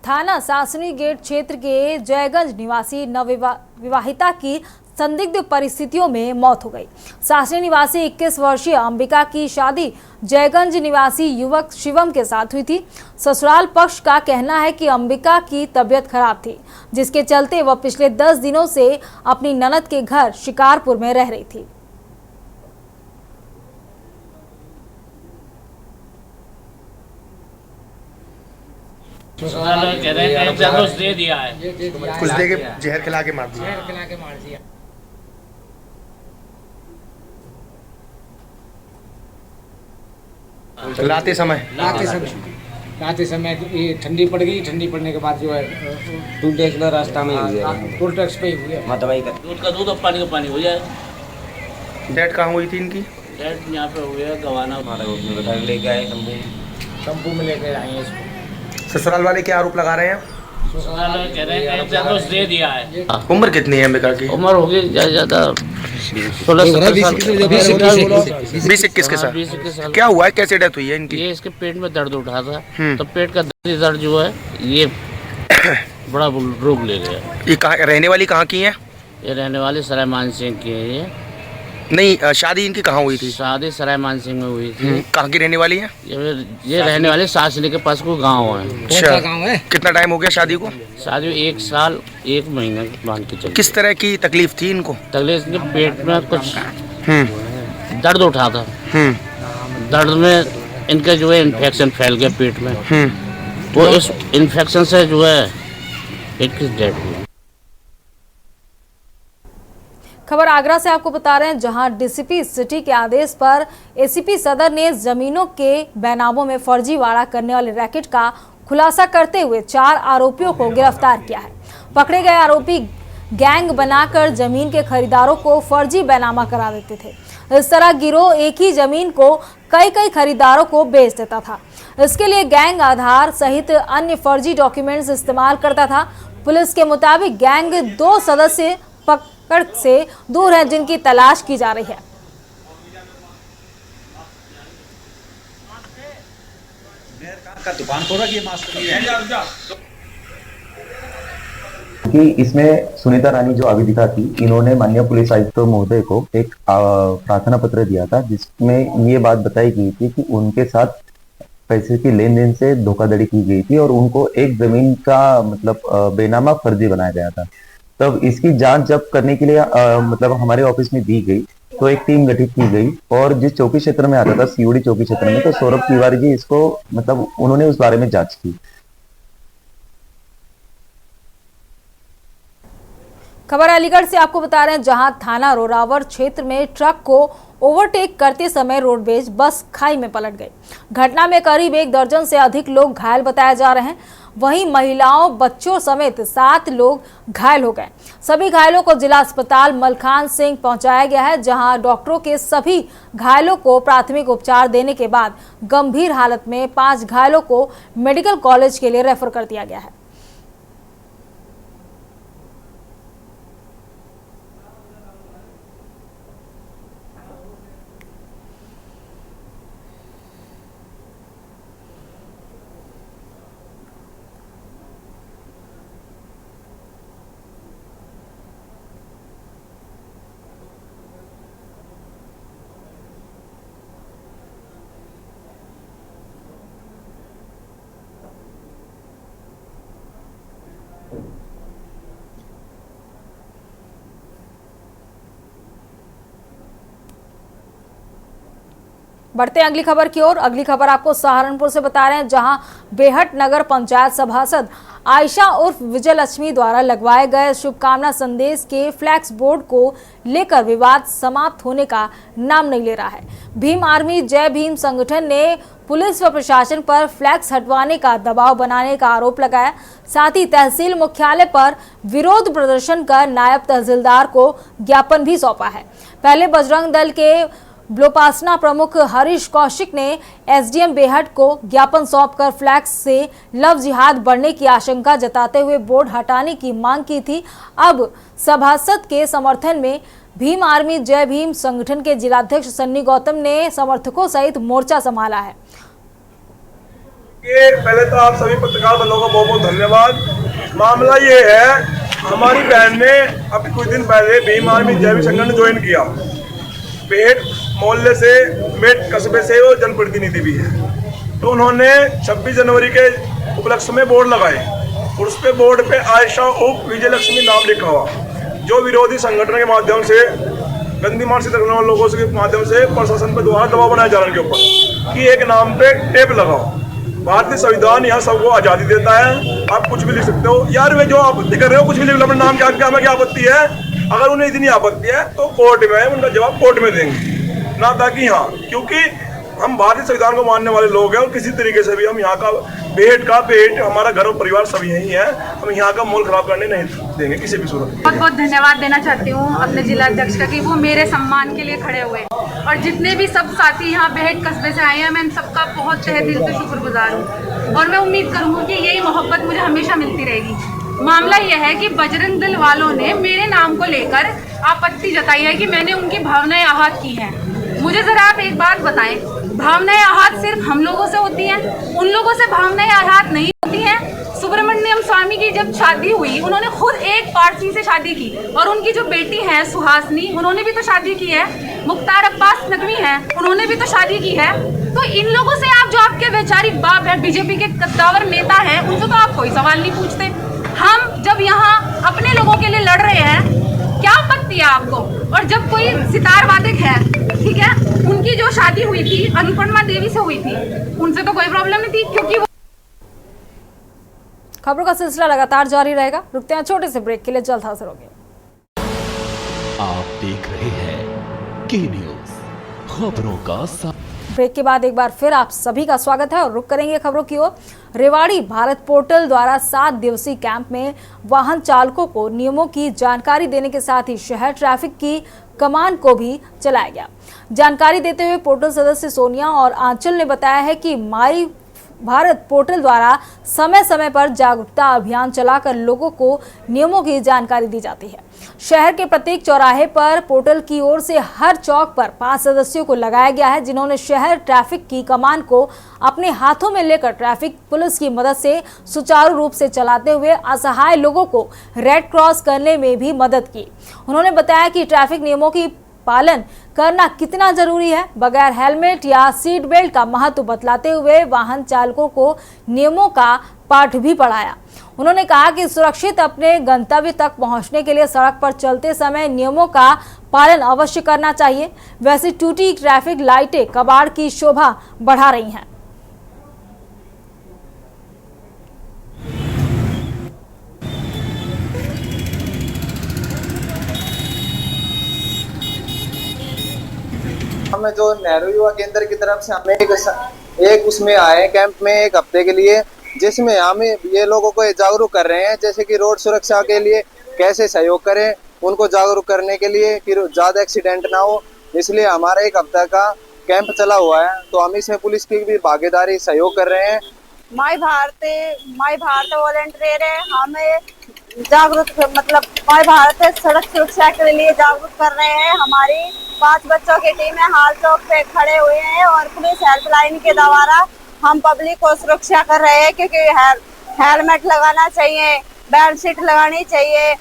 थाना सासनी गेट क्षेत्र के जयगंज निवासी नवविवाहिता की संदिग्ध परिस्थितियों में मौत हो गई। सासनी निवासी 21 वर्षीय अंबिका की शादी जयगंज निवासी युवक शिवम के साथ हुई थी। ससुराल पक्ष का कहना है कि अंबिका की तबीयत खराब थी, जिसके चलते वह पिछले 10 दिनों से अपनी ननद के घर शिकारपुर में रह रही थी। कह रहे हैं दे दिया है, कुछ दे के जहर खिला के मार दिया। लाते समय ये ठंडी पड़ गई। ठंडी पड़ने के बाद जो है टूल टैक्स रास्ता में ही हुआ, टूल टैक्स पे ही हुआ। दवाई का दूध का दूध और पानी का पानी हो जाए। डेट कहाँ हुई थी इनकी? डेट यहाँ पे हुई है गवाना। हमारे लेके आए टम्पू में लेके आए इसको। ससुराल वाले क्या आरोप लगा रहे हैं? ससुराल कह रहे हैं दे दिया है। उम्र कितनी है अंबिका की? उम्र होगी ज्यादा 20-21 के साथ। क्या हुआ है, कैसे डेथ हुई है इनकी? ये इसके पेट में दर्द उठा था, तो पेट का दर्द जो है ये बड़ा रोग ले गया। ये कहाँ रहने वाली, कहाँ की है? ये रहने वाली सराय मान सिंह की है। ये नहीं, शादी इनकी कहाँ हुई थी? शादी सराय मान सिंह में हुई थी। कहाँ की रहने वाली है? ये रहने वाले सासनी के पास को गाँव है। अच्छा, गाँव है। कितना टाइम हो गया शादी को? शादी 1 साल 1 महीना मान के चलिए। किस तरह की तकलीफ थी इनको? तकलीफ इनके पेट में कुछ दर्द उठा था। दर्द में इनका जो है इन्फेक्शन फैल गया पेट में। वो इस इन्फेक्शन से जो है इनकी डेथ हुई। खबर आगरा से आपको बता रहे हैं, जहां डीसीपी सिटी के आदेश पर एसीपी सदर ने जमीनों के बैनामों में फर्जीवाड़ा करने वाले रैकेट का खुलासा करते हुए 4 आरोपियों को गिरफ्तार किया है। पकड़े गए आरोपी गैंग बनाकर जमीन के खरीदारों को फर्जी बैनामा करा देते थे। इस तरह गिरोह एक ही जमीन को कई खरीदारों को बेच देता था। इसके लिए गैंग आधार सहित अन्य फर्जी डॉक्यूमेंट्स इस्तेमाल करता था। पुलिस के मुताबिक गैंग 2 सदस्य पकड़ से दूर है, जिनकी तलाश की जा रही है। कि इसमें सुनीता रानी जो आवेदिका थी, इन्होंने माननीय पुलिस आयुक्त महोदय को एक प्रार्थना पत्र दिया था, जिसमें ये बात बताई गई थी कि उनके साथ पैसे के लेन देन से धोखाधड़ी की गई थी और उनको एक जमीन का मतलब बेनामा फर्जी बनाया गया था। तब इसकी जांच जब करने के लिए मतलब हमारे ऑफिस में दी गई, तो एक टीम गठित की गई और जिस चौकी क्षेत्र में आता था, सीओडी चौकी क्षेत्र में, तो सौरभ तिवारी जी इसको मतलब उन्होंने उस बारे में जांच की। खबर अलीगढ़ से आपको बता रहे हैं, जहां थाना रोरावर क्षेत्र में ट्रक को ओवरटेक करते समय रोडवेज बस खाई में पलट गई। घटना में करीब 1 दर्जन से अधिक लोग घायल बताए जा रहे हैं। वहीं महिलाओं बच्चों समेत 7 लोग घायल हो गए। सभी घायलों को जिला अस्पताल मलखान सिंह पहुंचाया गया है, जहां डॉक्टरों के सभी घायलों को प्राथमिक उपचार देने के बाद गंभीर हालत में 5 घायलों को मेडिकल कॉलेज के लिए रेफर कर दिया गया है। बढ़ते हैं अगली खबर की ओर। अगली खबर आपको सहारनपुर से बता रहे हैं, जहां बेहट नगर पंचायत सभासद आयशा उर्फ विजय लक्ष्मी द्वारा लगवाए गए शुभकामना संदेश के फ्लैक्स बोर्ड को लेकर विवाद समाप्त होने का नाम नहीं ले रहा है। भीम आर्मी जय भीम संगठन ने पुलिस व प्रशासन पर फ्लैक्स हटवाने का दबाव बनाने का आरोप लगाया। साथ ही तहसील मुख्यालय पर विरोध प्रदर्शन कर नायब तहसीलदार को ज्ञापन भी सौंपा है। पहले बजरंग दल के ब्लोपासना प्रमुख हरीश कौशिक ने एसडीएम बेहट को ज्ञापन सौंपकर फ्लैक्स से लव जिहाद बढ़ने की आशंका जताते हुए बोर्ड हटाने की मांग की थी। अब सभासद के समर्थन में भीम आर्मी जय भीम संगठन के जिलाध्यक्ष सन्नी गौतम ने समर्थकों सहित मोर्चा संभाला है। पहले तो आप सभी पत्रकार बंधुओं को बहुत बहुत धन्यवाद। मामला ये है, हमारी बहन ने अभी कुछ दिन पहले भीम आर्मी जय भीम संगठन ज्वाइन किया। बेहट मोहल्ले से, मेट कस्बे से वो जनप्रतिनिधि भी है। तो उन्होंने 26 जनवरी के उपलक्ष्य में बोर्ड लगाए और उस पे बोर्ड पे आयशा उर्फ विजय लक्ष्मी नाम लिखा हुआ, जो विरोधी संगठन के माध्यम से गंदी मानसिकता रखने वाले लोगों के माध्यम से प्रशासन पे द्वारा दबाव बनाया जा रहा है उनके ऊपर कि एक नाम पे टेप लगाओ। भारतीय संविधान यहाँ सबको आज़ादी देता है, आप कुछ भी लिख सकते हो। यार वे जो आपत्ति कर रहे हो कुछ भी लिख लो, अपने नाम क्या हमें क्या आपत्ति है? अगर उन्हें इतनी आपत्ति है तो कोर्ट में उनका जवाब कोर्ट में देंगे, ना ताकि यहाँ, क्योंकि हम भारतीय संविधान को मानने वाले लोग हैं और किसी तरीके से भी हम यहाँ का बेहट हमारा घर और परिवार सभी यही है, हम यहाँ का माहौल खराब करने नहीं देंगे किसी भी सूरत में। बहुत बहुत धन्यवाद देना चाहती हूँ अपने जिला अध्यक्ष का कि वो मेरे सम्मान के लिए खड़े हुए, और जितने भी सब साथी यहाँ बेहट कस्बे से आए हैं, मैं इन सबका बहुत तहे दिल से शुक्रगुजार हूँ और मैं उम्मीद करूँगी कि यही मोहब्बत मुझे हमेशा मिलती रहेगी। मामला यह है कि बजरंग दल वालों ने मेरे नाम को लेकर आपत्ति जताई है कि मैंने उनकी भावनाएं आहत की हैं। मुझे जरा आप एक बात बताएं, भावनाएं आहत सिर्फ हम लोगों से होती हैं? उन लोगों से भावनाएं आहत नहीं होती हैं। सुब्रमण्यम स्वामी की जब शादी हुई, उन्होंने खुद एक पारसी से शादी की और उनकी जो बेटी है सुहासनी, उन्होंने भी तो शादी की है। मुख्तार अब्बास नकवी हैं, उन्होंने भी तो शादी की है। तो इन लोगों से आप, जो आपके वैचारिक बाप है, बीजेपी के कद्दावर नेता हैं, उनसे तो आप कोई सवाल नहीं पूछते। हम जब यहाँ अपने लोगों के लिए लड़ रहे हैं, क्या आपत्ति है आपको? और जब कोई सितार वादक है, ठीक है, उनकी जो शादी हुई थी अनुपमा देवी से हुई थी, उनसे तो कोई प्रॉब्लम नहीं थी, क्योंकि वो। खबरों का सिलसिला लगातार जारी रहेगा। रुकते हैं छोटे से ब्रेक के लिए, जल्द हाजिर होंगे। आप देख रहे हैं के न्यूज़, खबरों का ब्रेक के बाद एक बार फिर आप सभी का स्वागत है और रुक करेंगे खबरों की ओर। रेवाड़ी भारत पोर्टल द्वारा 7 दिवसीय कैंप में वाहन चालकों को नियमों की जानकारी देने के साथ ही शहर ट्रैफिक की कमान को भी चलाया गया। जानकारी देते हुए पोर्टल सदस्य सोनिया और आंचल ने बताया है कि माई भारत पोर्टल द्वारा समय समय पर जागरूकता अभियान चलाकर लोगों को नियमों की जानकारी दी जाती है। शहर के प्रत्येक चौराहे पर पोर्टल की ओर से हर चौक पर 5 सदस्यों को लगाया गया है, जिन्होंने शहर ट्रैफिक की कमान को अपने हाथों में लेकर ट्रैफिक पुलिस की मदद से सुचारू रूप से चलाते हुए असहाय लोगों को रेड क्रॉस करने में भी मदद की। उन्होंने बताया कि ट्रैफिक नियमों की पालन करना कितना जरूरी है। बगैर हेलमेट या सीट बेल्ट का महत्व बतलाते हुए वाहन चालकों को नियमों का पाठ भी पढ़ाया। उन्होंने कहा कि सुरक्षित अपने गंतव्य तक पहुंचने के लिए सड़क पर चलते समय नियमों का पालन अवश्य करना चाहिए। वैसे टूटी ट्रैफिक लाइटें कबाड़ की शोभा बढ़ा रही हैं। हमें जो नेहरू युवा केंद्र की तरफ से हमें एक उसमें आए कैंप में 1 हफ्ते के लिए, जिसमें हमें ये लोगों को जागरूक कर रहे हैं, जैसे कि रोड सुरक्षा के लिए कैसे सहयोग करें, उनको जागरूक करने के लिए कि ज़्यादा एक्सीडेंट ना हो। इसलिए हमारा 1 हफ्ता का कैंप चला हुआ है, तो हम इसमें पुलिस की भी भागीदारी सहयोग कर रहे हैं। माई भारत वॉलंटियर है, हमें जागरूक माई भारत सड़क सुरक्षा के लिए जागरूक कर रहे हैं। हमारी 5 बच्चों की टीम है, हाल चौक पे खड़े हुए हैं और पुलिस हेल्पलाइन के द्वारा हम पब्लिक को सुरक्षा कर रहे हैं, क्योंकि हेलमेट लगाना चाहिए, बेल्ट सीट लगानी चाहिए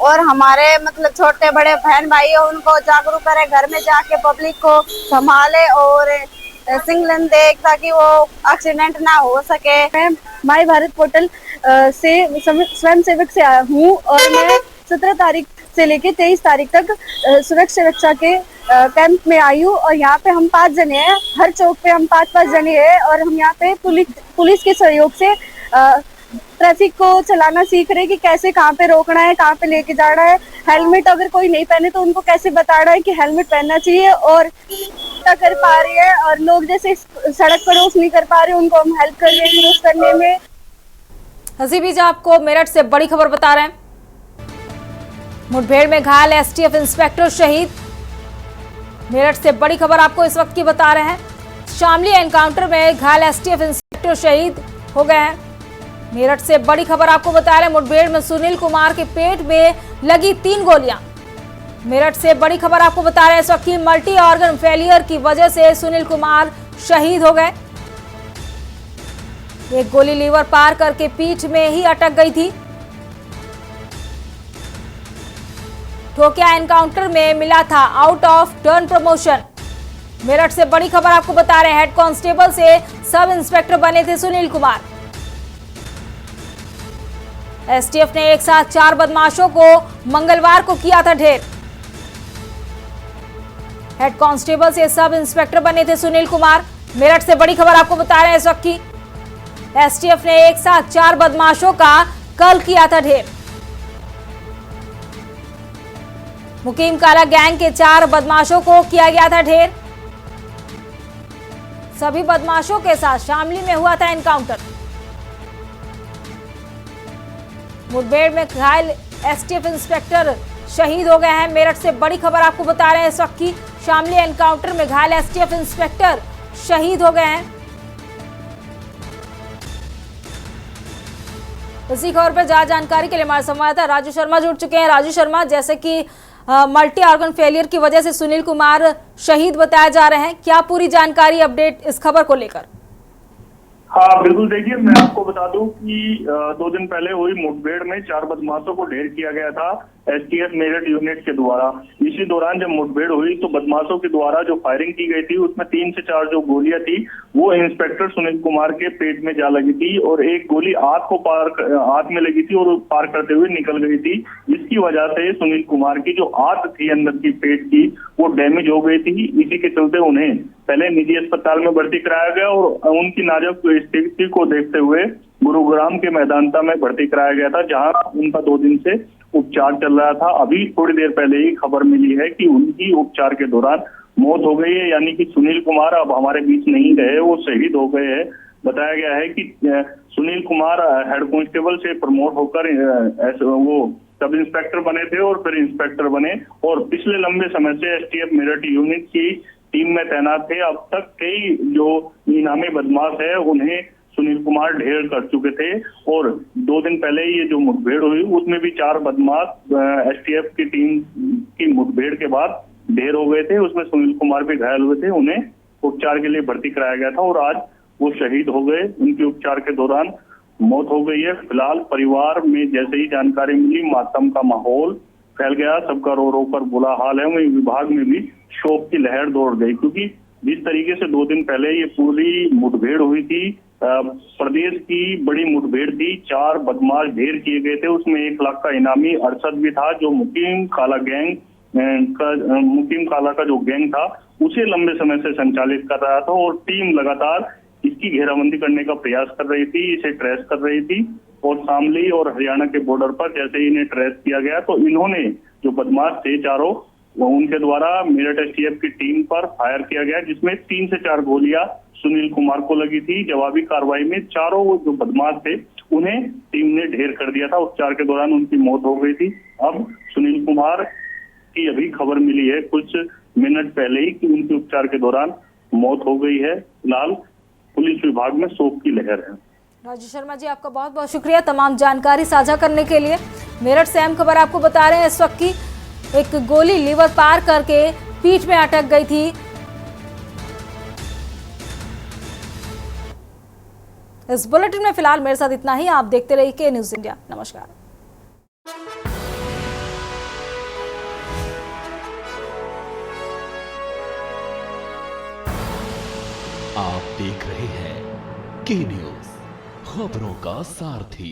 और हमारे छोटे बड़े बहन भाई है उनको जागरूक करें, घर में जाके पब्लिक को संभाले और सिग्नल दे ताकि वो एक्सीडेंट ना हो सके। मैं माई भारत पोर्टल से स्वयं सेवक से आया हूँ और मैं 17 तारीख से लेके 23 तारीख तक सुरक्षा के कैंप में आई हूँ और यहाँ पे हम 5 जने हैं। हर चौक पे हम 5-5 जने हैं और हम यहाँ पे पुलिस के सहयोग से ट्रैफिक को चलाना सीख रहे हैं कि कैसे कहाँ पे रोकना है, कहाँ पे लेके जाना है। हेलमेट अगर कोई नहीं पहने तो उनको कैसे बताना है कि हेलमेट पहनना चाहिए और कर पा रही है, और लोग जैसे सड़क क्रॉस नहीं कर पा रहे उनको हम हेल्प कर रहे हैं क्रॉस करने में। हसी बीच आपको मेरठ से बड़ी खबर बता रहे हैं। मुठभेड़ में घायल एसटीएफ इंस्पेक्टर शहीद। मेरठ से बड़ी खबर आपको इस वक्त की बता रहे हैं। शामली एनकाउंटर में घायल एसटीएफ इंस्पेक्टर शहीद हो गए हैं। मेरठ से बड़ी खबर आपको बता रहे हैं। मुठभेड़ में सुनील कुमार के पेट में लगी 3 गोलियां। मेरठ से बड़ी खबर आपको बता रहे हैं। इस वक्त की मल्टी ऑर्गन फेलियर की वजह से सुनील कुमार शहीद हो गए। एक गोली लीवर पार करके पीठ में ही अटक गई थी। ठोकिया एनकाउंटर में मिला था out of turn promotion. Meerut से बड़ी खबर आपको बता रहे हैं। हेड कांस्टेबल से सब इंस्पेक्टर बने थे सुनील कुमार। एसटीएफ ने एक साथ 4 बदमाशों को मंगलवार को किया था ढेर। हेड कांस्टेबल से सब इंस्पेक्टर बने थे सुनील कुमार। मेरठ से बड़ी खबर आपको बता रहे हैं इस वक्त की। एसटीएफ ने एक साथ 4 बदमाशों का कल किया था ढेर। मुकीम काला गैंग के 4 बदमाशों को किया गया था ढेर। सभी बदमाशों के साथ शामली में हुआ था एनकाउंटर। मुठभेड़ में घायल एसटीएफ इंस्पेक्टर शहीद हो गए हैं। मेरठ से बड़ी खबर आपको बता रहे हैं इस वक्त की। शामली एनकाउंटर में घायल एसटीएफ इंस्पेक्टर शहीद हो गए हैं। इसी खबर पर ज्यादा जानकारी के लिए हमारे संवाददाता राजू शर्मा जुड़ चुके हैं। राजू शर्मा, जैसे कि मल्टी ऑर्गन फेलियर की वजह से सुनील कुमार शहीद बताए जा रहे हैं, क्या पूरी जानकारी अपडेट इस खबर को लेकर? हाँ बिल्कुल, देखिए मैं आपको बता दूं कि 2 दिन पहले हुई मुठभेड़ में 4 बदमाशों को ढेर किया गया था एसटीएफ मेरठ यूनिट के द्वारा। इसी दौरान जब मुठभेड़ हुई तो बदमाशों के द्वारा जो फायरिंग की गई थी उसमें 3 से 4 जो गोलियां थी वो इंस्पेक्टर सुनील कुमार के पेट में जा लगी थी और एक गोली आंत में लगी थी और पार करते हुए निकल गई थी। इसकी वजह से सुनील कुमार की जो आंत थी अंदर की पेट की वो डैमेज हो गई थी। इसी के चलते उन्हें पहले निजी अस्पताल में भर्ती कराया गया और उनकी नाजुक स्थिति को देखते हुए गुरुग्राम के मैदानता में भर्ती कराया गया था, जहां उनका 2 दिन से उपचार चल रहा था। अभी थोड़ी देर पहले ही खबर मिली है कि उनकी उपचार के दौरान मौत हो गई है, यानी कि सुनील कुमार अब हमारे बीच नहीं रहे, वो शहीद हो गए हैं। बताया गया है कि सुनील कुमार हेड कांस्टेबल से प्रमोट होकर वो सब इंस्पेक्टर बने थे और फिर इंस्पेक्टर बने और पिछले लंबे समय से एसटीएफ मेरठ यूनिट की टीम में तैनात थे। अब तक कई जो इनामी बदमाश है उन्हें सुनील कुमार ढेर कर चुके थे और 2 दिन पहले ये जो मुठभेड़ हुई उसमें भी 4 बदमाश एसटीएफ की टीम की मुठभेड़ के बाद ढेर हो गए थे। उसमें सुनील कुमार भी घायल हुए थे, उन्हें उपचार के लिए भर्ती कराया गया था और आज वो शहीद हो गए। उनके उपचार के दौरान मौत हो गई है। फिलहाल परिवार में जैसे ही जानकारी मिली मातम का माहौल फैल गया, सबका रो रो कर बुरा हाल है। वहीं विभाग में भी शोक की लहर दौड़ गई, क्योंकि जिस तरीके से 2 दिन पहले ये पूरी मुठभेड़ हुई थी, प्रदेश की बड़ी मुठभेड़ थी, 4 बदमाश ढेर किए गए थे। उसमें 1 लाख का इनामी अरशद भी था, जो मुकीम काला का जो गैंग था उसे लंबे समय से संचालित कर रहा था और टीम लगातार इसकी घेराबंदी करने का प्रयास कर रही थी, इसे ट्रेस कर रही थी। और शामली और हरियाणा के बॉर्डर पर जैसे ही इन्हें ट्रेस किया गया तो इन्होंने जो बदमाश थे चारों उनके द्वारा मेरठ एसटीएफ की टीम पर फायर किया गया, जिसमें 3 से 4 गोलियां सुनील कुमार को लगी थी। जवाबी कार्रवाई में चारों जो बदमाश थे उन्हें टीम ने ढेर कर दिया था। उपचार के दौरान उनकी मौत हो गई थी। अब सुनील कुमार की अभी खबर मिली है कुछ मिनट पहले ही कि उनके उपचार के दौरान मौत हो गई है। फिलहाल पुलिस विभाग में शोक की लहर है। राजू शर्मा जी, आपका बहुत बहुत शुक्रिया तमाम जानकारी साझा करने के लिए। मेरठ से अहम खबर आपको बता रहे हैं इस वक्त की, एक गोली लीवर पार करके पीठ में अटक गई थी। इस बुलेटिन में फिलहाल मेरे साथ इतना ही। आप देखते रहिए के न्यूज़ इंडिया। नमस्कार। आप देख रहे हैं के न्यूज़, खबरों का सारथी।